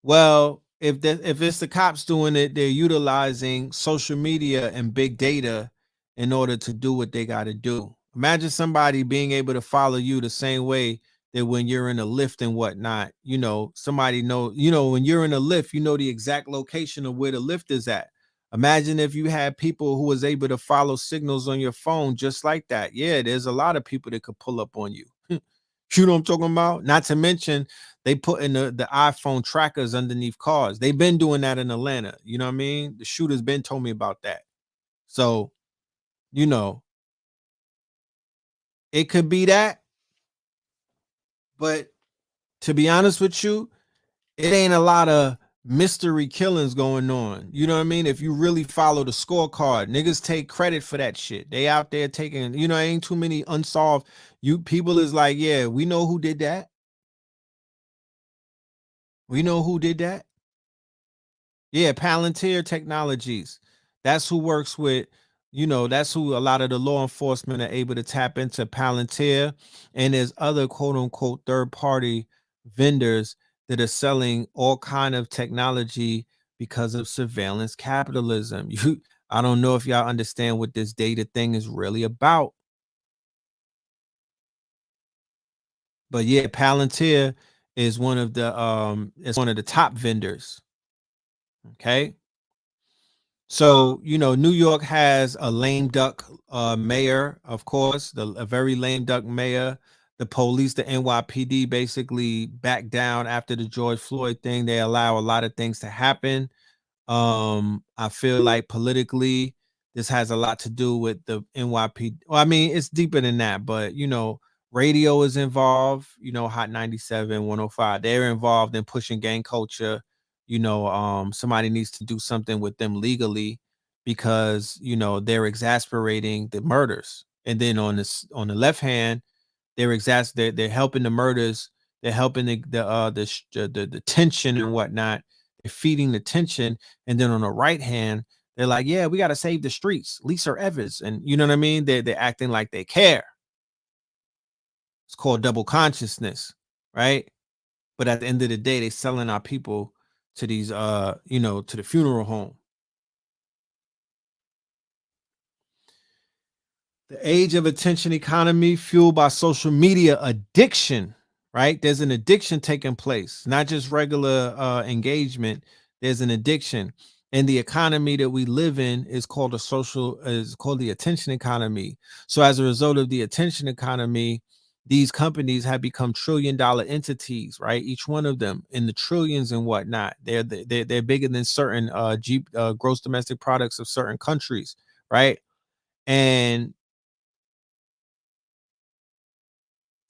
Well, if it's the cops doing it, they're utilizing social media and big data in order to do what they got to do. Imagine somebody being able to follow you the same way that when you're in a lift and whatnot, somebody when you're in a lift, you know the exact location of where the lift is at. Imagine if you had people who was able to follow signals on your phone just like that. Yeah, there's a lot of people that could pull up on you. You know what I'm talking about? Not to mention they put in the iPhone trackers underneath cars. They've been doing that in Atlanta. You know what I mean? The shooter's been told me about that. So, it could be that. But to be honest with you, it ain't a lot of mystery killings going on. You know what I mean? If you really follow the scorecard, niggas take credit for that shit. They out there taking, ain't too many unsolved. People is like, yeah, we know who did that. We know who did that. Yeah, Palantir Technologies. That's who works with, that's who a lot of the law enforcement are able to tap into, Palantir. And there's other quote unquote third party vendors that are selling all kind of technology because of surveillance capitalism. I don't know if y'all understand what this data thing is really about. But yeah, Palantir is one of the top vendors. Okay. So, New York has a lame duck mayor, of course, a very lame duck mayor. The police, the NYPD, basically backed down after the George Floyd thing. They allow a lot of things to happen. I feel like politically, this has a lot to do with the NYPD. Well, I mean, it's deeper than that, but radio is involved. Hot 97, 105. They're involved in pushing gang culture. Somebody needs to do something with them legally because they're exasperating the murders. And then on the left hand, they're helping the murders. They're helping the tension and whatnot. They're feeding the tension. And then on the right hand, they're like, yeah, we got to save the streets. Lisa Evans. And you know what I mean? They're acting like they care. It's called double consciousness, right? But at the end of the day, they're selling our people to these, to the funeral home. The age of attention economy fueled by social media addiction, right? There's an addiction taking place, not just regular engagement. There's an addiction. And the economy that we live in is called the attention economy. So as a result of the attention economy, these companies have become trillion-dollar entities, right? Each one of them in the trillions and whatnot. They're bigger than certain gross domestic products of certain countries, right? And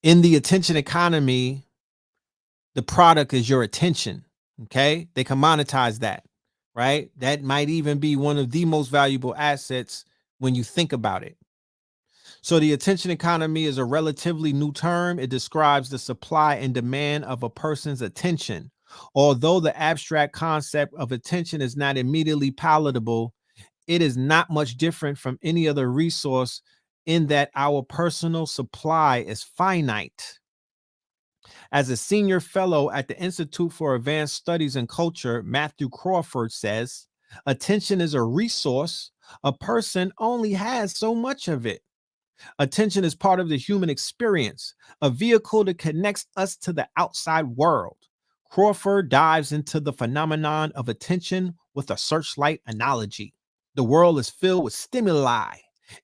in the attention economy, the product is your attention. Okay. They can monetize that, right? That might even be one of the most valuable assets when you think about it. So the attention economy is a relatively new term. It describes the supply and demand of a person's attention. Although the abstract concept of attention is not immediately palatable, it is not much different from any other resource in that our personal supply is finite. As a senior fellow at the Institute for Advanced Studies in Culture, Matthew Crawford says, attention is a resource. A person only has so much of it. Attention is part of the human experience, a vehicle that connects us to the outside world. Crawford dives into the phenomenon of attention with a searchlight analogy. The world is filled with stimuli,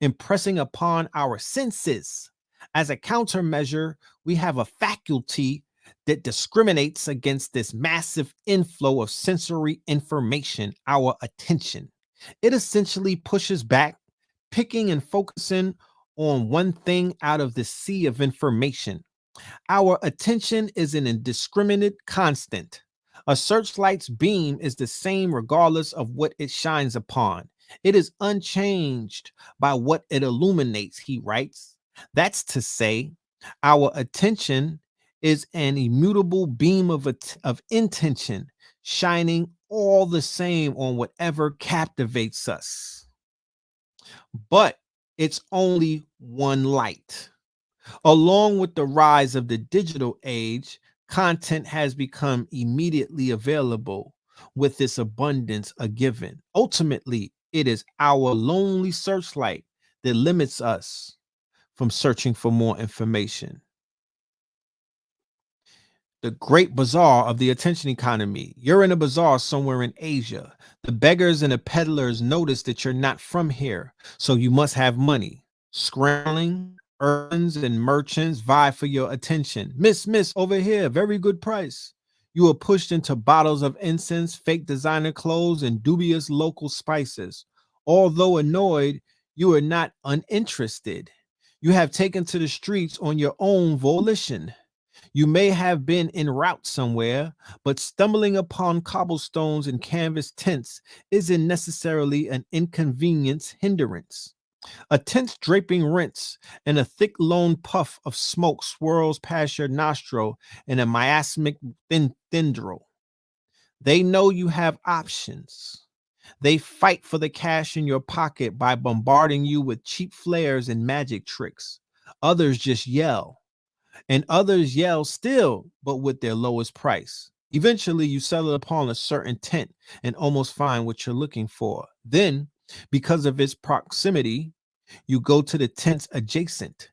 impressing upon our senses. As a countermeasure, we have a faculty that discriminates against this massive inflow of sensory information, our attention. It essentially pushes back, picking and focusing on one thing out of the sea of information. Our attention is an indiscriminate constant. A searchlight's beam is the same regardless of what it shines upon. It is unchanged by what it illuminates, he writes. That's to say, our attention is an immutable beam of intention, shining all the same on whatever captivates us. But it's only one light. Along with the rise of the digital age, content has become immediately available with this abundance a given. Ultimately, it is our lonely searchlight that limits us from searching for more information. The great bazaar of the attention economy. You're in a bazaar somewhere in Asia. The beggars and the peddlers notice that you're not from here, so you must have money. Scrambling, urbans and merchants vie for your attention. Miss, over here, very good price. You are pushed into bottles of incense, fake designer clothes, and dubious local spices. Although annoyed, you are not uninterested. You have taken to the streets on your own volition. You may have been en route somewhere, but stumbling upon cobblestones and canvas tents isn't necessarily an inconvenience hindrance. A tense draping rinse and a thick lone puff of smoke swirls past your nostril in a miasmic tendril. They know you have options. They fight for the cash in your pocket by bombarding you with cheap flares and magic tricks. Others just yell. And others yell still, but with their lowest price. Eventually, you settle upon a certain tent and almost find what you're looking for. Then, because of its proximity, you go to the tents adjacent.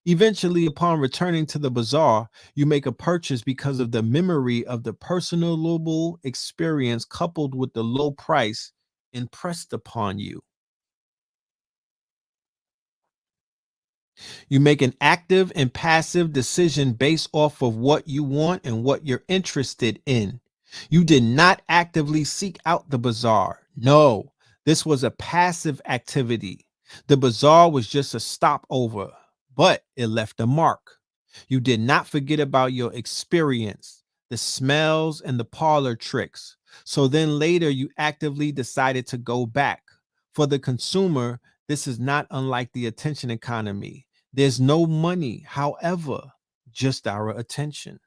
Eventually, upon returning to the bazaar, you make a purchase because of the memory of the personable experience coupled with the low price impressed upon you. You make an active and passive decision based off of what you want and what you're interested in. You did not actively seek out the bazaar. No, this was a passive activity. The bazaar was just a stopover, but it left a mark. You did not forget about your experience, the smells, and the parlor tricks. So then later you actively decided to go back. For the consumer, this is not unlike the attention economy. There's no money, however, just our attention.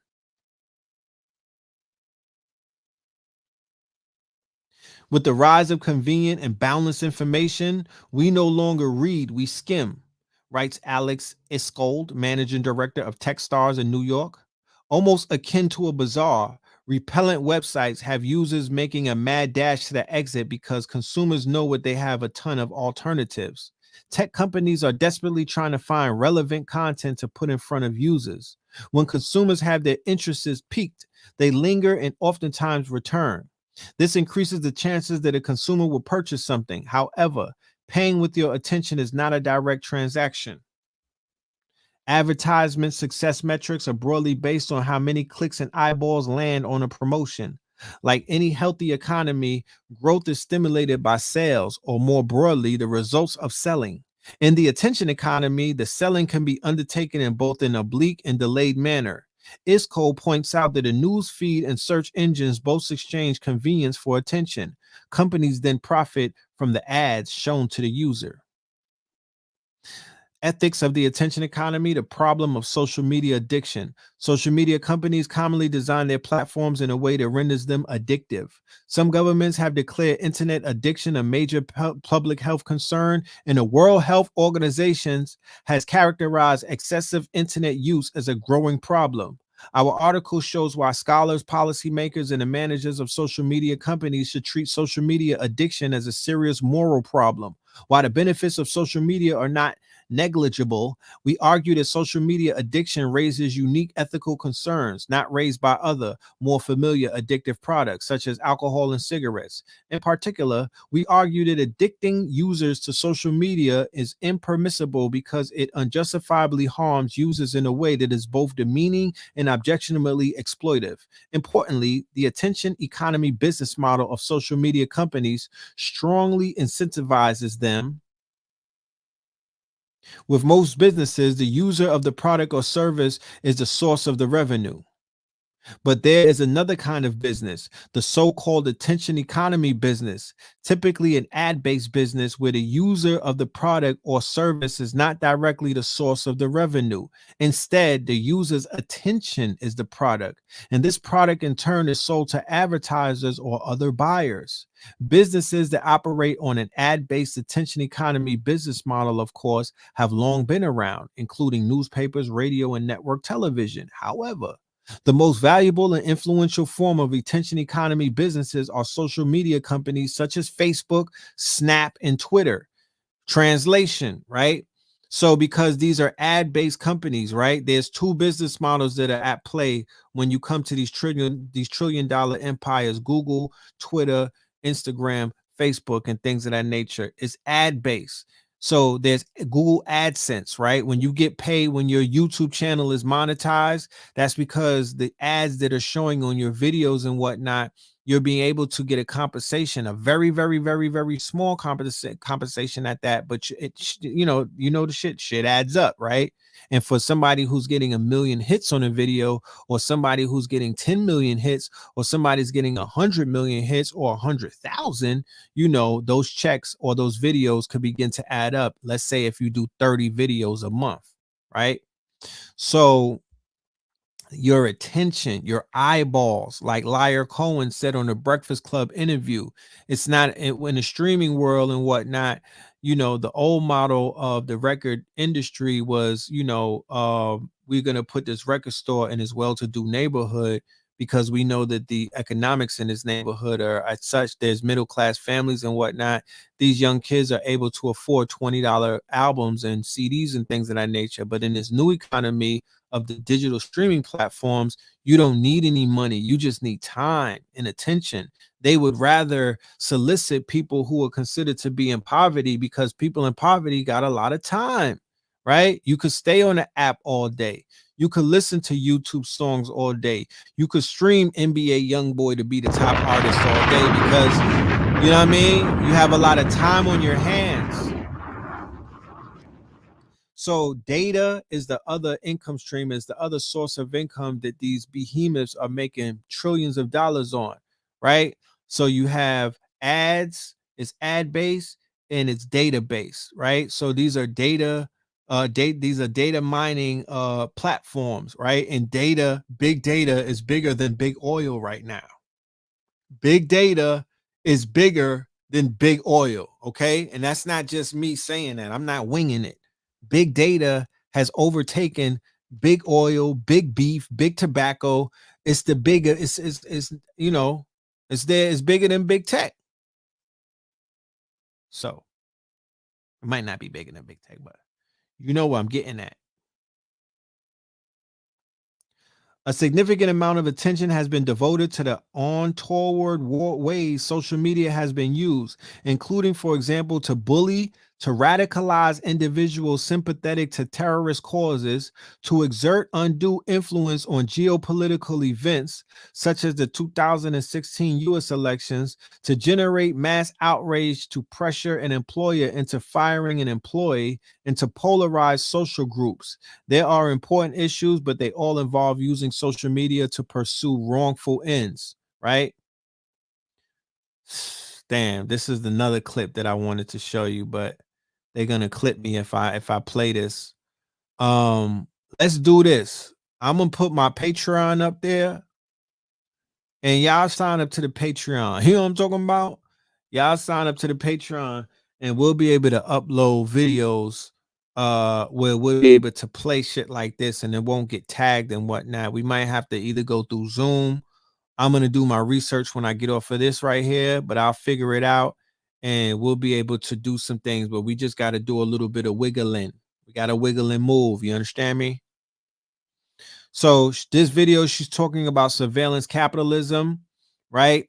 With the rise of convenient and boundless information, we no longer read, we skim, writes Alex Iskold, managing director of Techstars in New York. Almost akin to a bazaar, repellent websites have users making a mad dash to the exit because consumers know what they have a ton of alternatives. Tech companies are desperately trying to find relevant content to put in front of users. When consumers have their interests piqued, they linger and oftentimes return. This increases the chances that a consumer will purchase something. However, paying with your attention is not a direct transaction. Advertisement success metrics are broadly based on how many clicks and eyeballs land on a promotion. Like any healthy economy, growth is stimulated by sales, or more broadly, the results of selling. In the attention economy, the selling can be undertaken in both an oblique and delayed manner. ISCO points out that a news feed and search engines both exchange convenience for attention. Companies then profit from the ads shown to the user. Ethics of the attention economy, the problem of social media addiction. Social media companies commonly design their platforms in a way that renders them addictive. Some governments have declared internet addiction a major public health concern, and the World Health Organization has characterized excessive internet use as a growing problem. Our article shows why scholars, policymakers, and the managers of social media companies should treat social media addiction as a serious moral problem. While the benefits of social media are not negligible, we argue that social media addiction raises unique ethical concerns not raised by other, more familiar addictive products, such as alcohol and cigarettes. In particular, we argue that addicting users to social media is impermissible because it unjustifiably harms users in a way that is both demeaning and objectionably exploitive. Importantly, the attention economy business model of social media companies strongly incentivizes them. With most businesses, the user of the product or service is the source of the revenue. But there is another kind of business, the so-called attention economy business, typically an ad-based business where the user of the product or service is not directly the source of the revenue. Instead, the user's attention is the product, and this product in turn is sold to advertisers or other buyers. Businesses that operate on an ad-based attention economy business model, of course, have long been around, including newspapers, radio, and network television. However, the most valuable and influential form of attention economy businesses are social media companies such as Facebook, Snap, and Twitter. Translation, right? So because these are ad-based companies, right? There's two business models that are at play when you come to these trillion-dollar empires: Google, Twitter, Instagram, Facebook, and things of that nature. It's ad-based. So there's Google AdSense, right? When you get paid, when your YouTube channel is monetized, that's because the ads that are showing on your videos and whatnot, you're being able to get a compensation, a very, very, very, very small compensation at that. But the shit adds up, right? And for somebody who's getting 1 million hits on a video, or somebody who's getting 10 million hits, or somebody's getting 100 million hits, or 100,000, those checks or those videos could begin to add up. Let's say if you do 30 videos a month, right? So your attention, your eyeballs, like Liar Cohen said on the Breakfast Club interview, it's not in the streaming world and whatnot. The old model of the record industry was, we're going to put this record store in this well-to-do neighborhood because we know that the economics in this neighborhood are as such. There's middle-class families and whatnot. These young kids are able to afford $20 albums and CDs and things of that nature. But in this new economy of the digital streaming platforms, you don't need any money. You just need time and attention. They would rather solicit people who are considered to be in poverty because people in poverty got a lot of time, right? You could stay on the app all day. You could listen to YouTube songs all day. You could stream NBA YoungBoy to be the top artist all day because, you know what I mean? You have a lot of time on your hands. So data is the other income stream, is the other source of income that these behemoths are making trillions of dollars on, right? So you have ads, it's ad based, and it's database, right? So these are these are data mining platforms, right? And big data is bigger than big oil right now. Big data is bigger than big oil, okay? And that's not just me saying that. I'm not winging it. Big data has overtaken big oil, big beef, big tobacco. It's the bigger, it's you know, it's bigger than big tech. So it might not be bigger than big tech, but you know what I'm getting at. A significant amount of attention has been devoted to the untoward ways social media has been used, including, for example, to bully, to radicalize individuals sympathetic to terrorist causes, to exert undue influence on geopolitical events, such as the 2016 U.S. elections, to generate mass outrage, to pressure an employer into firing an employee, and to polarize social groups. There are important issues, but they all involve using social media to pursue wrongful ends, right? Damn, this is another clip that I wanted to show you, but they're gonna clip me if I play this. Let's do this. I'm gonna put my Patreon up there, and y'all sign up to the Patreon. You know what I'm talking about? Y'all sign up to the Patreon, and we'll be able to upload videos where we'll be able to play shit like this and it won't get tagged and whatnot. We might have to either go through Zoom. I'm gonna do my research when I get off of this right here, but I'll figure it out and we'll be able to do some things, but we just got to do a little bit of wiggling. We got to wiggle and move. You understand me? So this video, she's talking about surveillance capitalism, right?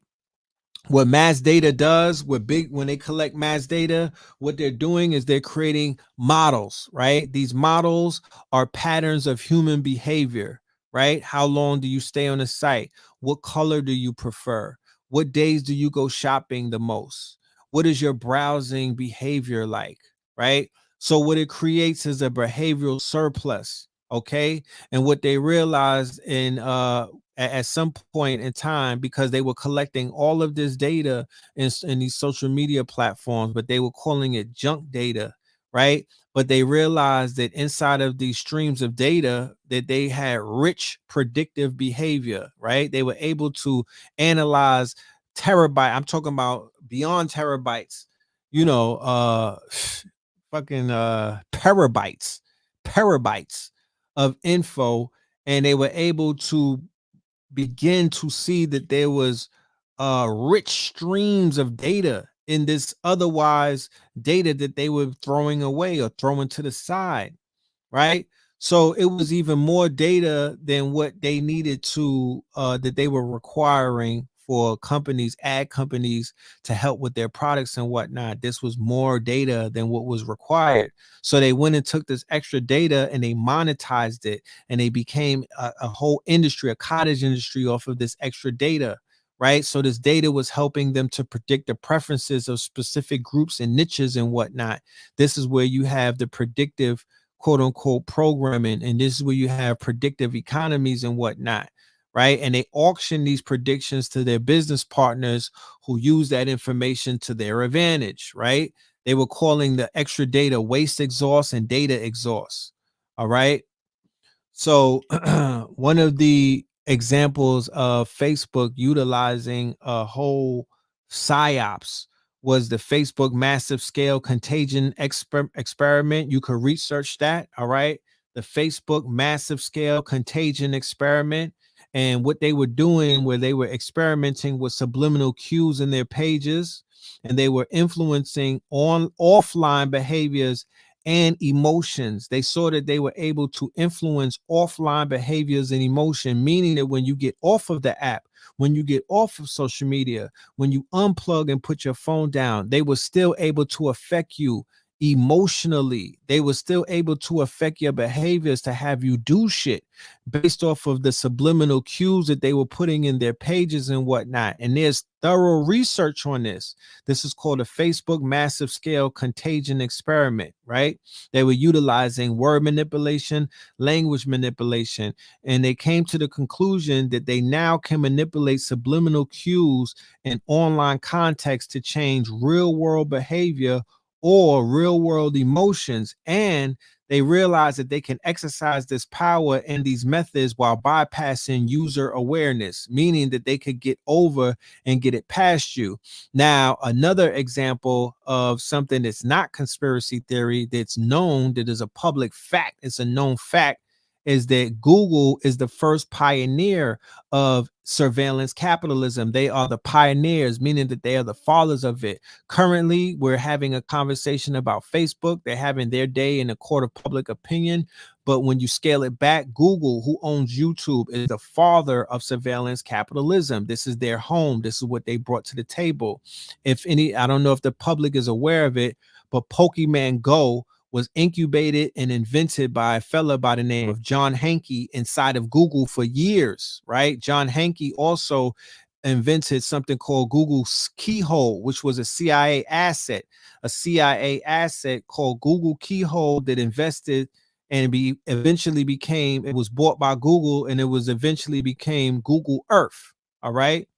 What mass data does, when they collect mass data, what they're doing is they're creating models, right? These models are patterns of human behavior, right? How long do you stay on the site? What color do you prefer? What days do you go shopping the most? What is your browsing behavior like, right? So what it creates is a behavioral surplus, okay? And what they realized at some point in time, because they were collecting all of this data in these social media platforms, but they were calling it junk data, right? But they realized that inside of these streams of data that they had rich predictive behavior, right? They were able to analyze terabyte. I'm talking about beyond terabytes, you know, fucking terabytes of info, and they were able to begin to see that there was rich streams of data in this otherwise data that they were throwing away or throwing to the side, right? So it was even more data than what they needed to that they were requiring for ad companies to help with their products and whatnot. This was more data than what was required. So they went and took this extra data and they monetized it, and they became a whole industry, a cottage industry off of this extra data, right? So this data was helping them to predict the preferences of specific groups and niches and whatnot. This is where you have the predictive quote unquote programming, and this is where you have predictive economies and whatnot, right? And they auction these predictions to their business partners who use that information to their advantage, right? They were calling the extra data waste exhaust and data exhaust. All right. So one of the examples of Facebook utilizing a whole psyops was the Facebook massive scale contagion experiment. You could research that. All right. The Facebook massive scale contagion experiment. And what they were doing, where they were experimenting with subliminal cues in their pages, and they were influencing on offline behaviors and emotions. They saw that they were able to influence offline behaviors and emotion, meaning that when you get off of the app, when you get off of social media, when you unplug and put your phone down, they were still able to affect you emotionally. They were still able to affect your behaviors to have you do shit based off of the subliminal cues that they were putting in their pages and whatnot. And there's thorough research on this. This is called a Facebook massive scale contagion experiment, right? They were utilizing word manipulation, language manipulation, and they came to the conclusion that they now can manipulate subliminal cues in online context to change real world behavior or real world emotions. And they realize that they can exercise this power and these methods while bypassing user awareness, meaning that they could get over and get it past you. Now, another example of something that's not conspiracy theory, that's known, that is a public fact, it's a known fact, is that Google is the first pioneer of surveillance capitalism. They are the pioneers, meaning that they are the fathers of it. Currently, we're having a conversation about Facebook. They're having their day in the court of public opinion. But when you scale it back, Google, who owns YouTube, is the father of surveillance capitalism. This is their home. This is what they brought to the table. If any, I don't know if the public is aware of it, but Pokemon Go was incubated and invented by a fella by the name of John Hanke inside of Google for years, right? John Hanke also invented something called Google's Keyhole, which was a CIA asset called Google Keyhole that invested and eventually became, it was bought by Google, and it was eventually became Google Earth. All right.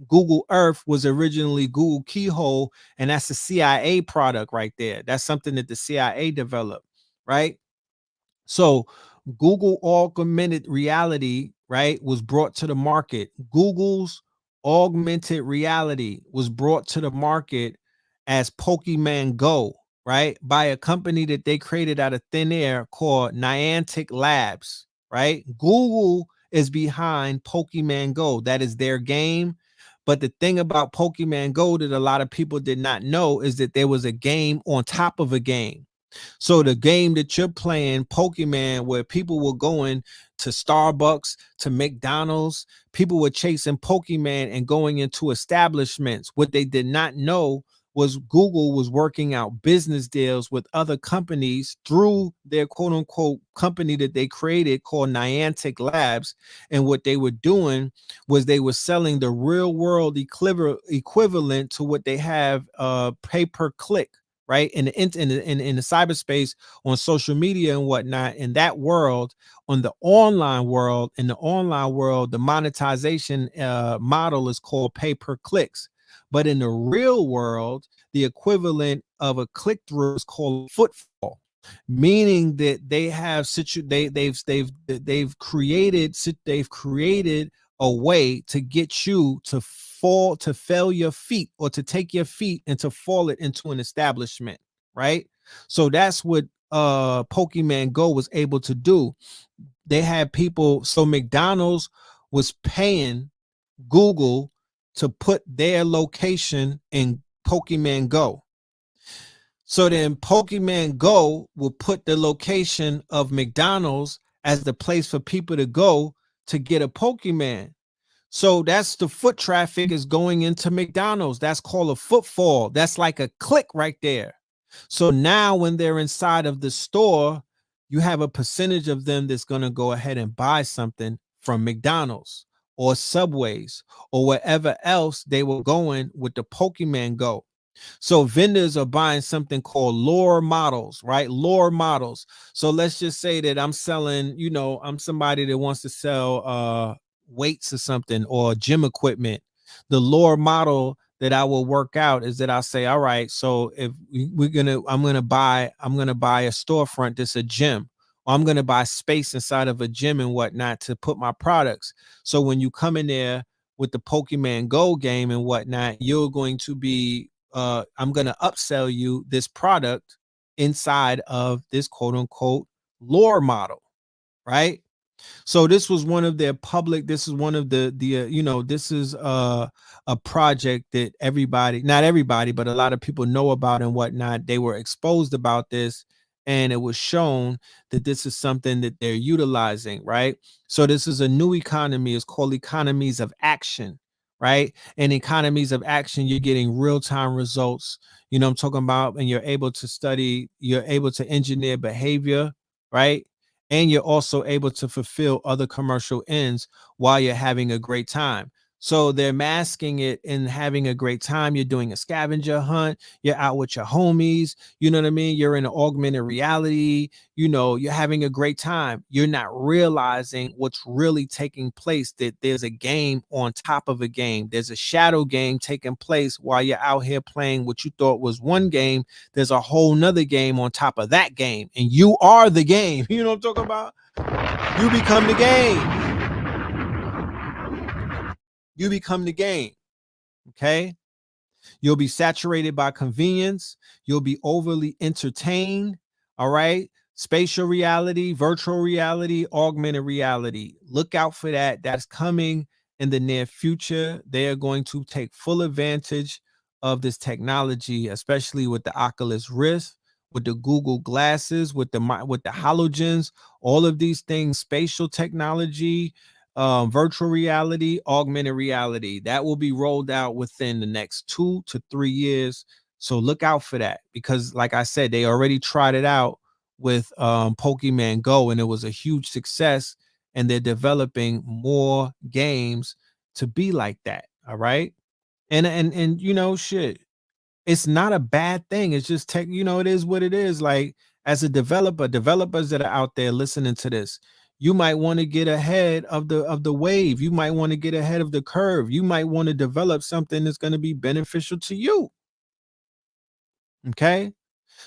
Google Earth was originally Google Keyhole, and that's a CIA product right there. That's something that the CIA developed, right? So Google augmented reality, right, was brought to the market. Google's augmented reality was brought to the market as Pokemon Go, right, by a company that they created out of thin air called Niantic Labs, right? Google is behind Pokemon Go. That is their game. But the thing about Pokemon Go that a lot of people did not know is that there was a game on top of a game. So the game that you're playing, Pokemon, where people were going to Starbucks, to McDonald's, people were chasing Pokemon and going into establishments. What they did not know was Google was working out business deals with other companies through their quote unquote company that they created called Niantic Labs. And what they were doing was they were selling the real world equivalent to what they have pay per click, right? In the cyberspace, on social media and whatnot. In that world, on the online world, the monetization model is called pay per clicks. But in the real world, the equivalent of a click through is called footfall, meaning that they have they've created a way to get you to fail your feet, or to take your feet and to fall it into an establishment, right? So that's what Pokemon Go was able to do. They had people, so McDonald's was paying Google to put their location in Pokemon Go. So then Pokemon Go will put the location of McDonald's as the place for people to go to get a Pokemon. So that's the foot traffic is going into McDonald's. That's called a footfall. That's like a click right there. So now when they're inside of the store, you have a percentage of them that's going to go ahead and buy something from McDonald's or Subways or wherever else they were going with the Pokemon Go. So vendors are buying something called lure models, right? Lure models. So let's just say that I'm selling, I'm somebody that wants to sell weights or something, or gym equipment. The lure model that I will work out is that I say, all right, so if I'm gonna buy a storefront that's a gym, or I'm gonna buy space inside of a gym and whatnot to put my products. So when you come in there with the Pokemon Go game and whatnot, you're going to be I'm going to upsell you this product inside of this quote unquote lore model, right? So this was one of their public, this is one of this is a project that not everybody, but a lot of people know about and whatnot. They were exposed about this, and it was shown that this is something that they're utilizing, right? So this is a new economy. It's called economies of action, right? And economies of action, you're getting real-time results. You know what I'm talking about? And you're able to study, you're able to engineer behavior, right? And you're also able to fulfill other commercial ends while you're having a great time. So they're masking it in having a great time. You're doing a scavenger hunt. You're out with your homies. You know what I mean? You're in an augmented reality. You know, you're having a great time. You're not realizing what's really taking place, that there's a game on top of a game. There's a shadow game taking place while you're out here playing what you thought was one game. There's a whole nother game on top of that game. And you are the game. You know what I'm talking about? You become the game. You become the game. Okay. You'll be saturated by convenience. You'll be overly entertained. All right. Spatial reality, virtual reality, augmented reality. Look out for that. That's coming in the near future. They are going to take full advantage of this technology, especially with the Oculus Rift, with the Google glasses, with the halogens, all of these things, spatial technology, virtual reality, augmented reality. That will be rolled out within the next 2 to 3 years. So look out for that, because like I said, they already tried it out with Pokemon Go, and it was a huge success. And they're developing more games to be like that. All right. And you know, shit, it's not a bad thing. It's just tech, you know, it is what it is. Like, as a developer, developers that are out there listening to this, you might want to get ahead of the wave. You might want to get ahead of the curve. You might want to develop something that's going to be beneficial to you. Okay.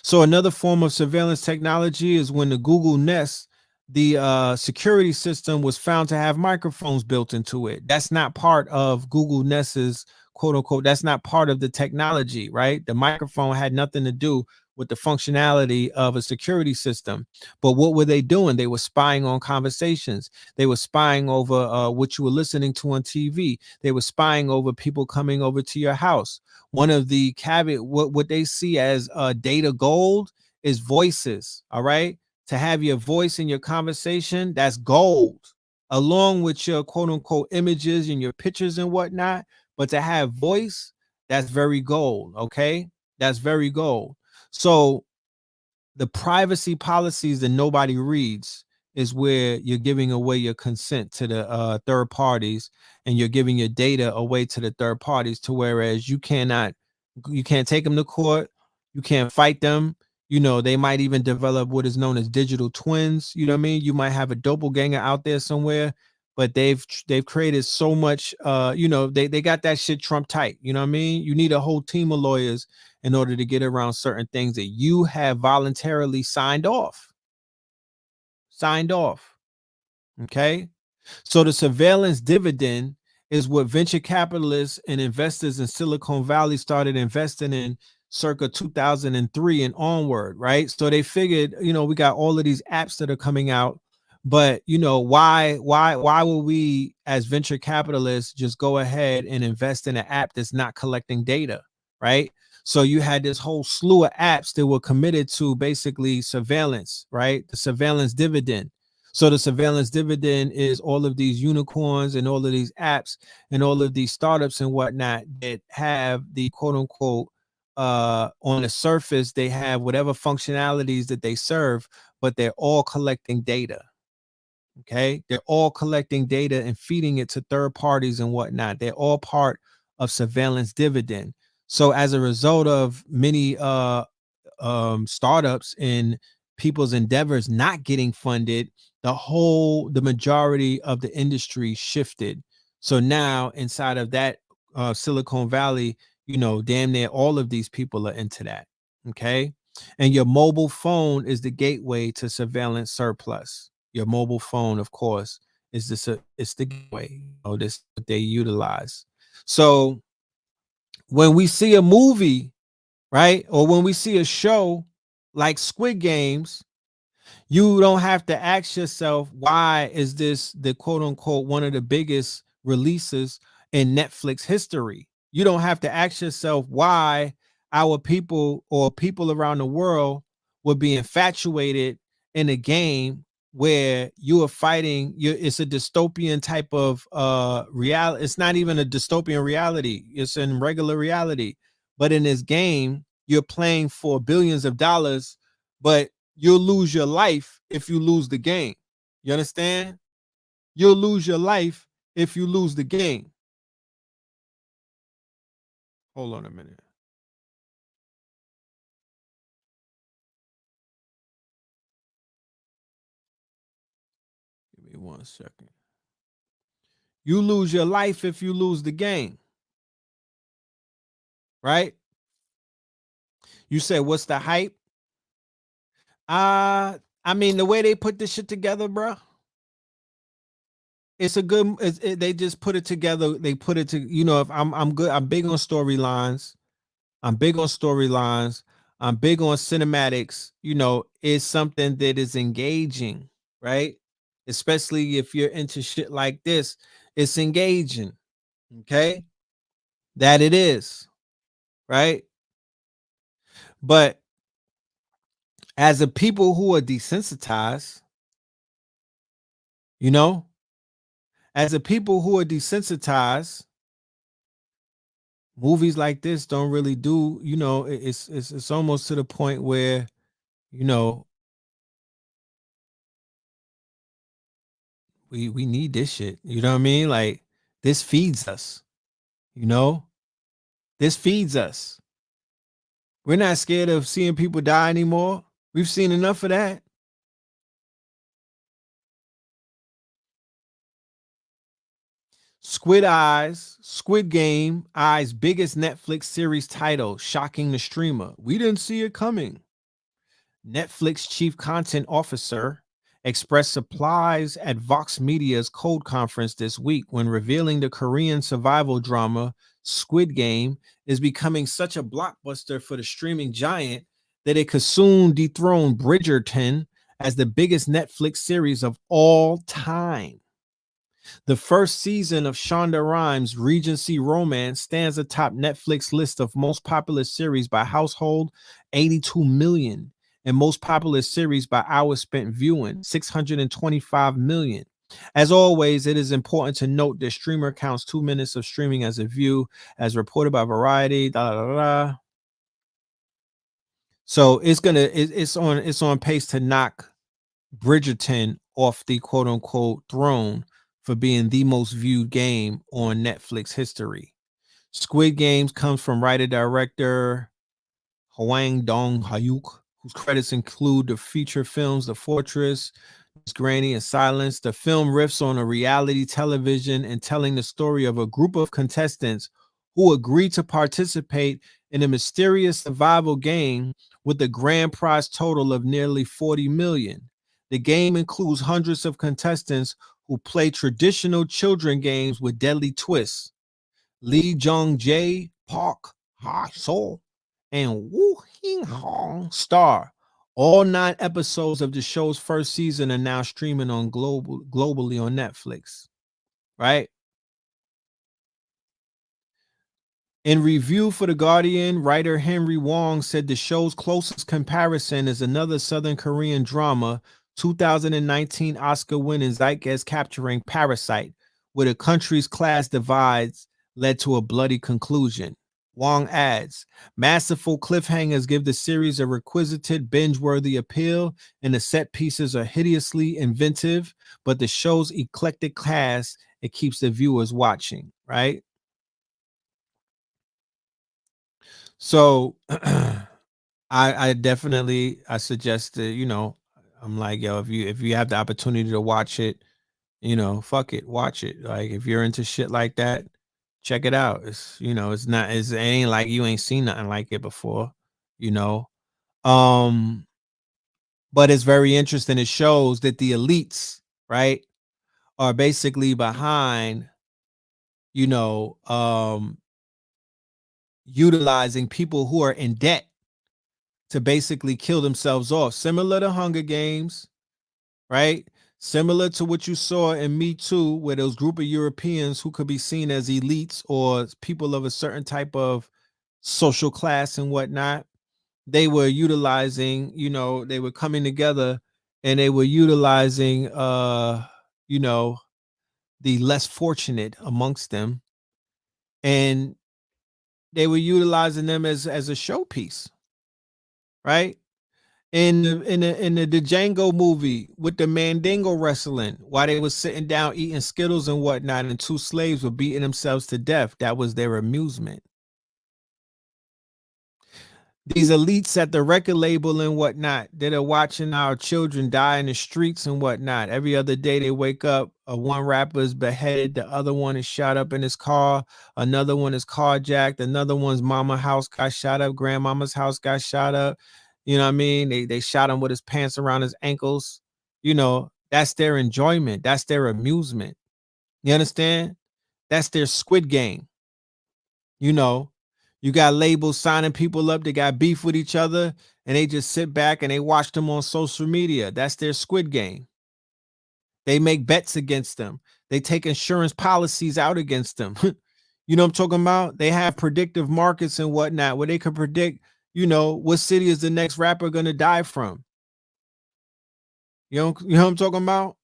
So another form of surveillance technology is when the Google Nest, the security system, was found to have microphones built into it. That's not part of Google Nest's quote unquote. That's not part of the technology, right? The microphone had nothing to do with the functionality of a security system. But what were they doing? They were spying on conversations. They were spying over what you were listening to on TV. They were spying over people coming over to your house. One of the caveat, what they see as data gold is voices. All right. To have your voice in your conversation, that's gold, along with your quote unquote images and your pictures and whatnot. But to have voice, that's very gold. Okay. That's very gold. So the privacy policies that nobody reads is where you're giving away your consent to the third parties, and you're giving your data away to the third parties, to whereas you can't take them to court, you can't fight them. You know, they might even develop what is known as digital twins. You know what I mean? You might have a doppelganger out there somewhere, but they've created so much you know, they got that shit Trump tight. You know what I mean? You need a whole team of lawyers in order to get around certain things that you have voluntarily signed off. Okay. So the surveillance dividend is what venture capitalists and investors in Silicon Valley started investing in circa 2003 and onward, right? So they figured, you know, we got all of these apps that are coming out, but you know, why will we as venture capitalists just go ahead and invest in an app that's not collecting data, right? So you had this whole slew of apps that were committed to basically surveillance, right? The surveillance dividend. So the surveillance dividend is all of these unicorns and all of these apps and all of these startups and whatnot that have the quote unquote on the surface, they have whatever functionalities that they serve, but they're all collecting data. Okay. They're all collecting data and feeding it to third parties and whatnot. They're all part of surveillance dividend. So as a result of many startups and people's endeavors not getting funded, the majority of the industry shifted. So now inside of that Silicon Valley, you know, damn near all of these people are into that. Okay. And your mobile phone is the gateway to surveillance surplus. Your mobile phone, of course, it's the gateway. You know, this what they utilize. So when we see a movie, right, or when we see a show like Squid Games, you don't have to ask yourself, why is this the quote unquote one of the biggest releases in Netflix history? You don't have to ask yourself why our people or people around the world would be infatuated in a game where you are fighting. It's a dystopian type of reality. It's not even a dystopian reality. It's in regular reality. But in this game, you're playing for billions of dollars, but you'll lose your life if you lose the game. You understand? You'll lose your life if you lose the game. Hold on a minute. Give me 1 second. You lose your life if you lose the game. Right? You say, what's the hype? I mean, the way they put this shit together, bro. It's a good. They just put it together. They put it to, if I'm good. I'm big on storylines. I'm big on storylines. I'm big on cinematics. It's something that is engaging, right? Especially if you're into shit like this, it's engaging. Okay, that it is, right? But as a people who are desensitized, as a people who are desensitized, movies like this don't really do, it's almost to the point where, we need this shit. You know what I mean? Like, this feeds us, this feeds us. We're not scared of seeing people die anymore. We've seen enough of that. Squid Game, Eyes biggest Netflix series title, shocking the streamer. We didn't see it coming. Netflix chief content officer expressed surprise at Vox Media's Code conference this week when revealing the Korean survival drama Squid Game is becoming such a blockbuster for the streaming giant that it could soon dethrone Bridgerton as the biggest Netflix series of all time. The first season of Shonda Rhimes' Regency romance stands atop Netflix list of most popular series by household, 82 million, and most popular series by hours spent viewing, 625 million. As always, it is important to note that streamer counts 2 minutes of streaming as a view, as reported by Variety. So it's on pace to knock Bridgerton off the quote unquote throne for being the most viewed game on Netflix history. Squid Games comes from writer-director Hwang Dong-hyuk, whose credits include the feature films The Fortress, Miss Granny, and Silence. The film riffs on a reality television and telling the story of a group of contestants who agreed to participate in a mysterious survival game with a grand prize total of nearly 40 million. The game includes hundreds of contestants who play traditional children games with deadly twists. Lee Jong-jae, Park Ha-sol, and Woo Hing-hong star. All 9 episodes of the show's first season are now streaming on globally on Netflix, right? In review for The Guardian, writer Henry Wong said the show's closest comparison is another Southern Korean drama, 2019 Oscar-winning zeitgeist-capturing Parasite, where the country's class divides led to a bloody conclusion. Wong adds, masterful cliffhangers give the series a requisite binge-worthy appeal, and the set pieces are hideously inventive, but the show's eclectic cast, it keeps the viewers watching, right? So I definitely I suggest that, I'm like, yo, if you have the opportunity to watch it, fuck it, watch it. Like, if you're into shit like that, check it out. It ain't like you ain't seen nothing like it before, you know. Um, but it's very interesting. It shows that the elites, right, are basically behind, you know, utilizing people who are in debt to basically kill themselves off. Similar to Hunger Games, right? Similar to what you saw in Me Too, where those group of Europeans who could be seen as elites or people of a certain type of social class and whatnot, they were utilizing, they were coming together and they were utilizing you know, the less fortunate amongst them, and they were utilizing them as a showpiece, right? In the Django movie with the Mandingo wrestling, while they was sitting down eating Skittles and whatnot, and two slaves were beating themselves to death. That was their amusement. These elites at the record label and whatnot that are watching our children die in the streets and whatnot. Every other day they wake up, one rapper is beheaded, the other one is shot up in his car, another one is carjacked, another one's mama house got shot up, grandmama's house got shot up. You know what I mean? They shot him with his pants around his ankles. You know, that's their enjoyment. That's their amusement. You understand? That's their Squid Game. You know, you got labels signing people up. They got beef with each other, and they just sit back and they watch them on social media. That's their Squid Game. They make bets against them. They take insurance policies out against them. You know what I'm talking about? They have predictive markets and whatnot where they can predict, you know, what city is the next rapper going to die from. You know what I'm talking about?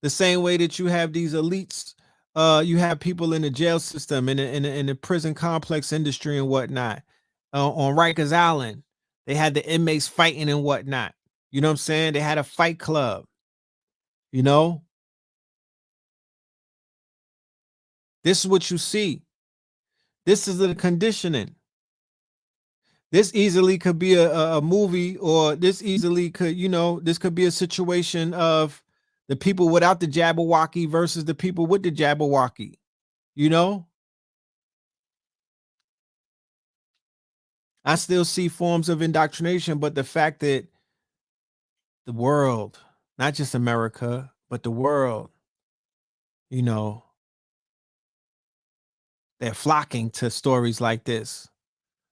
The same way that you have these elites, you have people in the jail system, in the prison complex industry and whatnot. On Rikers Island, they had the inmates fighting and whatnot. You know what I'm saying? They had a fight club. You know, this is what you see. This is the conditioning. This easily could be a movie, or this easily could, you know, this could be a situation of the people without the Jabberwocky versus the people with the Jabberwocky. You know, I still see forms of indoctrination, but the fact that the world, not just America, but the world, you know, they're flocking to stories like this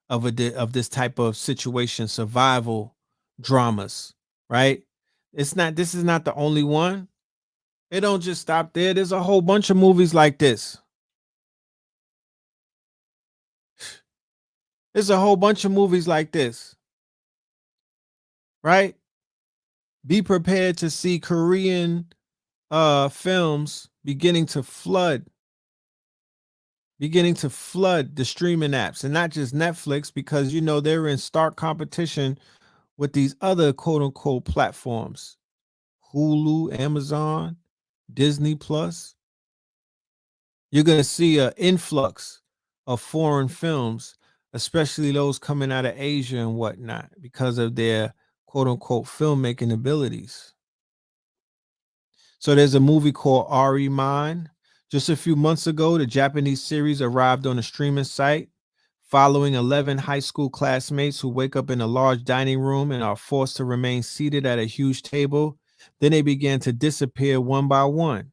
of this type of situation, survival dramas, right? This is not the only one. It don't just stop there. There's a whole bunch of movies like this. There's a whole bunch of movies like this, right? Be prepared to see Korean films beginning to flood the streaming apps, and not just Netflix, because you know they're in stark competition with these other quote unquote platforms: Hulu, Amazon, Disney Plus. You're going to see an influx of foreign films, especially those coming out of Asia and whatnot, because of their quote unquote filmmaking abilities. So there's a movie called Ari Mine. Just a few months ago, the Japanese series arrived on a streaming site, following 11 high school classmates who wake up in a large dining room and are forced to remain seated at a huge table. Then they began to disappear one by one.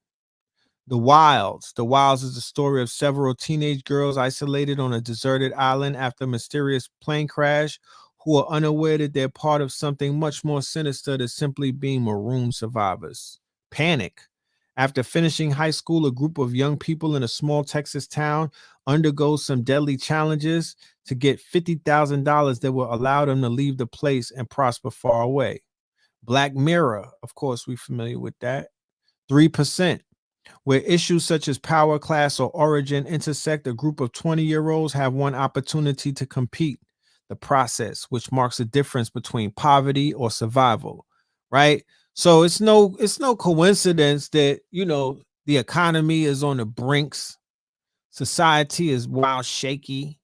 The Wilds. The Wilds is the story of several teenage girls isolated on a deserted island after a mysterious plane crash, who are unaware that they're part of something much more sinister than simply being maroon survivors. Panic. After finishing high school, a group of young people in a small Texas town undergo some deadly challenges to get $50,000 that will allow them to leave the place and prosper far away. Black Mirror, of course, we're familiar with that. 3%. Where issues such as power, class, or origin intersect, a group of 20-year-olds have one opportunity to compete: the process, which marks the difference between poverty or survival, right? So it's no coincidence that, you know, the economy is on the brinks, society is wild shaky.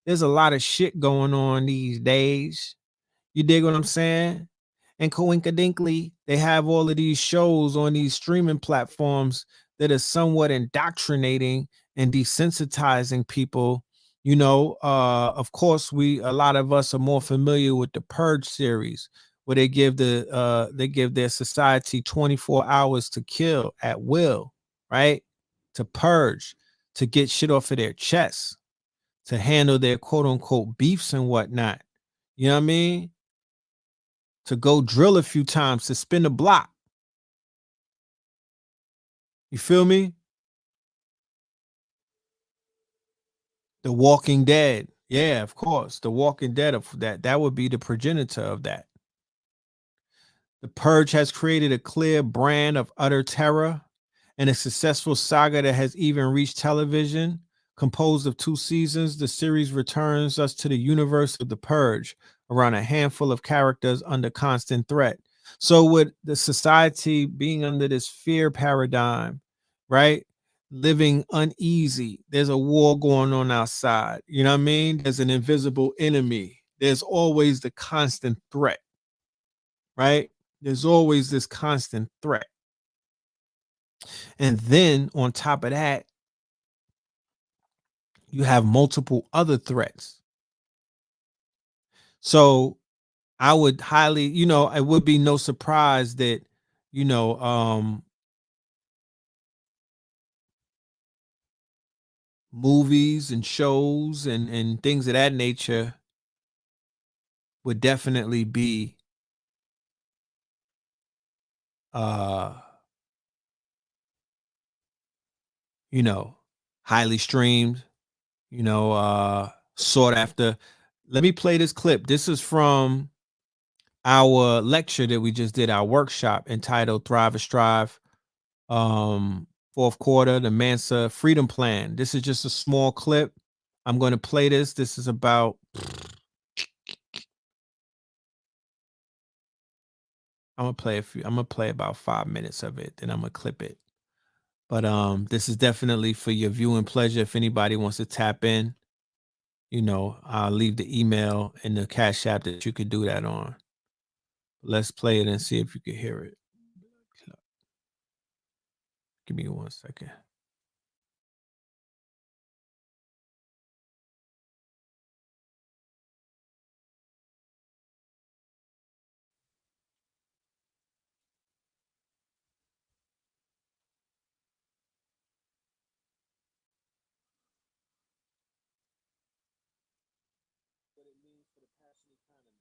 There's a lot of shit going on these days. You dig what I'm saying? And coincidentally, they have all of these shows on these streaming platforms that are somewhat indoctrinating and desensitizing people. You know, of course, a lot of us are more familiar with the Purge series, where they give their society 24 hours to kill at will, right? To purge, to get shit off of their chests, to handle their quote unquote beefs and whatnot. You know what I mean? To go drill a few times, to spin the block. You feel me? The Walking Dead. Yeah, of course. The Walking Dead, of that would be the progenitor of that. The Purge has created a clear brand of utter terror and a successful saga that has even reached television. Composed of 2 seasons, the series returns us to the universe of The Purge around a handful of characters under constant threat. So, with the society being under this fear paradigm, right? Living uneasy, there's a war going on outside. You know what I mean? There's an invisible enemy. There's always the constant threat, right? There's always this constant threat. And then on top of that, you have multiple other threats. So I would highly, it would be no surprise that, you know, movies and shows and things of that nature would definitely be uh highly streamed, sought after. Let me play this clip. This is from our lecture that we just did, our workshop entitled Thrive and Strive, fourth quarter, the Mansa Freedom Plan. This is just a small clip. I'm going to play this. This is about, I'm gonna play about 5 minutes of it, then I'm gonna clip it. But this is definitely for your viewing pleasure. If anybody wants to tap in, I'll leave the email and the Cash App that you could do that on. Let's play it and see if you can hear it. Give me 1 second. What it means for the passion economy.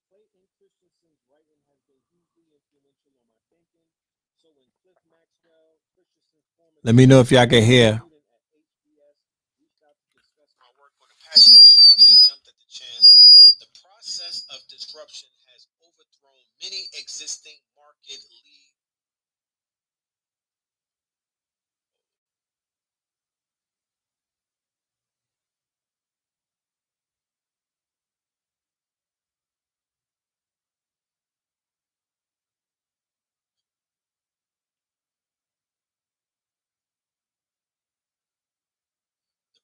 Clayton Christensen's writing has been hugely influential on my thinking. So when Cliff Maxwell, Christensen's former, let me know if y'all can hear. Student at HBS, reached out to discuss my work on the passion economy, I jumped at the chance. The process of disruption has overthrown many existing market lead.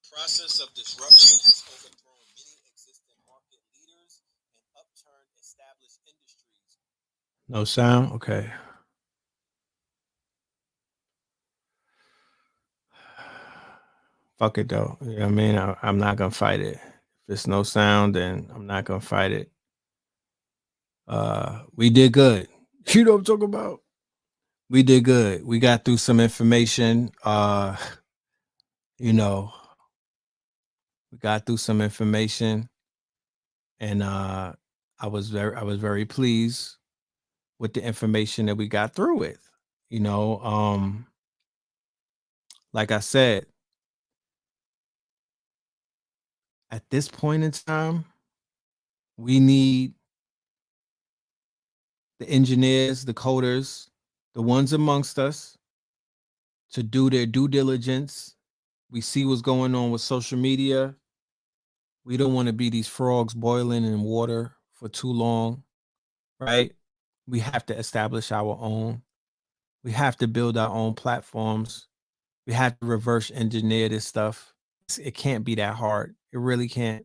The process of disruption has overthrown many existing market leaders and upturned established industries. No sound? Okay. Fuck it though. You know what I mean? I'm not gonna fight it. If it's no sound, then I'm not gonna fight it. We did good. You know what I'm talking about? We did good. We got through some information. You know, we got through some information, and I was very pleased with the information that we got through with. You know, like I said, at this point in time, we need the engineers, the coders, the ones amongst us to do their due diligence. We see what's going on with social media. We don't want to be these frogs boiling in water for too long, right? We have to establish our own. We have to build our own platforms. We have to reverse engineer this stuff. It can't be that hard. It really can't.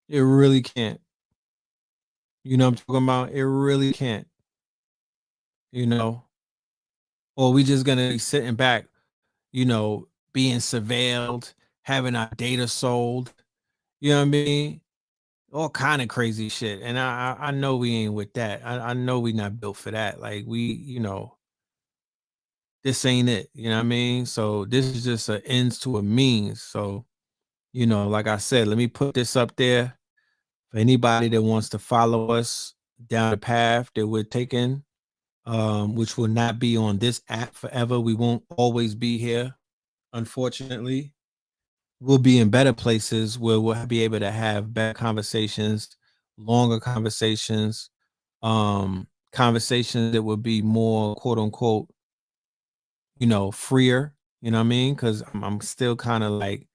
It really can't. You know what I'm talking about? It really can't. You know, or we just gonna be sitting back, being surveilled, having our data sold. You know what I mean? All kind of crazy shit. And I know we ain't with that. I know we not built for that. Like this ain't it. You know what I mean? So this is just an ends to a means. So, like I said, let me put this up there for anybody that wants to follow us down the path that we're taking, which will not be on this app forever. We won't always be here, unfortunately. We'll be in better places where we'll be able to have better conversations, longer conversations, conversations that would be more quote unquote, you know, freer. You know what I mean? Because I'm still kind of like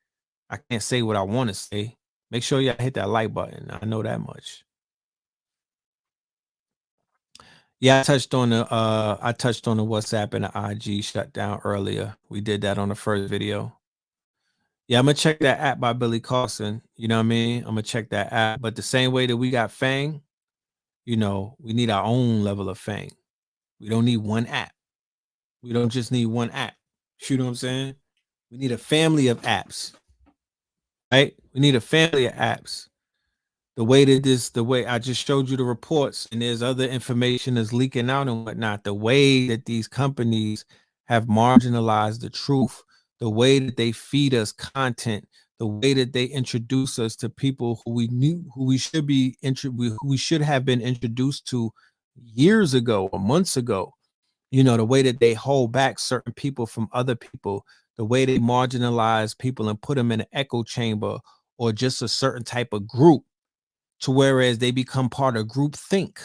I can't say what I want to say. Make sure y'all hit that like button. I know that much. Yeah, I touched on the WhatsApp and the IG shutdown earlier. We did that on the first video. Yeah, I'm gonna check that app by Billy Carson. You know what I mean? I'm gonna check that app. But the same way that we got Fang, you know, we need our own level of Fang. We don't need one app. We don't just need one app. You know what I'm saying? We need a family of apps, right? We need a family of apps. The way I just showed you the reports, and there's other information that's leaking out and whatnot. The way that these companies have marginalized the truth, the way that they feed us content, the way that they introduce us to people who we should be who we should have been introduced to years ago or months ago. You know, the way that they hold back certain people from other people, the way they marginalize people and put them in an echo chamber or just a certain type of group, to whereas they become part of group think.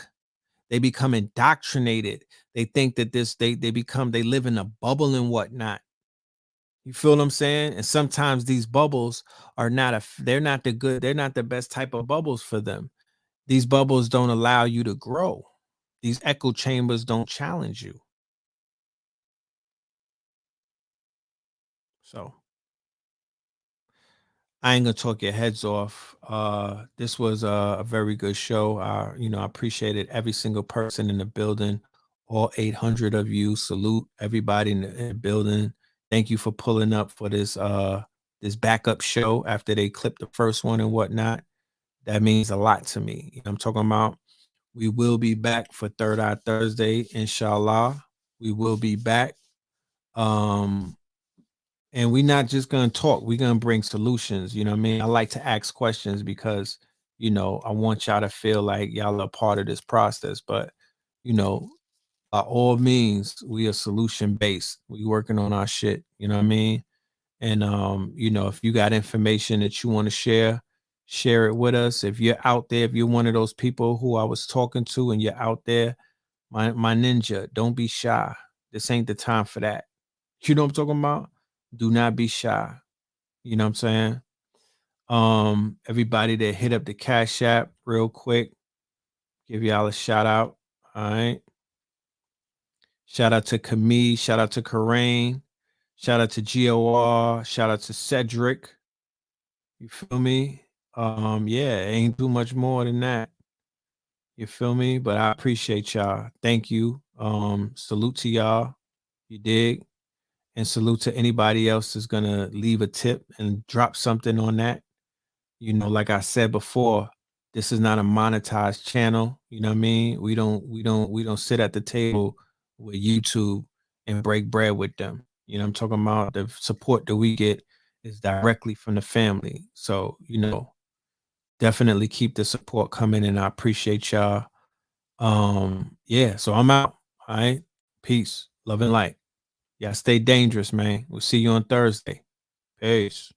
They become indoctrinated. They think that they live in a bubble and whatnot. You feel what I'm saying? And sometimes these bubbles are they're not they're not the best type of bubbles for them. These bubbles don't allow you to grow. These echo chambers don't challenge you. So I ain't gonna talk your heads off. This was a very good show. I appreciated every single person in the building, all 800 of you. Salute everybody in the building. Thank you for pulling up for this backup show after they clipped the first one and whatnot. That means a lot to me. You know what I'm talking about? We will be back for Third Eye Thursday, inshallah. We will be back. And we're not just gonna talk, we're gonna bring solutions. You know what I mean? I like to ask questions because, you know, I want y'all to feel like y'all are part of this process. But, you know, by all means, we are solution based. We working on our shit, you know what I mean? And you know, if you got information that you want to share it with us. If you're out there, if you're one of those people who I was talking to and you're out there, my ninja, don't be shy. This ain't the time for that. You know what I'm talking about? Do not be shy. You know what I'm saying? Everybody that hit up the Cash App real quick, give y'all a shout out. All right. Shout out to Camille, shout out to Karain, shout out to GOR, shout out to Cedric. You feel me? Yeah, ain't too much more than that. You feel me? But I appreciate y'all. Thank you. Salute to y'all. You dig? And salute to anybody else that's gonna leave a tip and drop something on that. You know, like I said before, this is not a monetized channel. You know what I mean? We don't sit at the table with YouTube and break bread with them. You know what I'm talking about? The support that we get is directly from the family. So, you know, definitely keep the support coming, and I appreciate y'all. Yeah, so I'm out. All right. Peace, love and light. Yeah, stay dangerous, man. We'll see you on Thursday. Peace.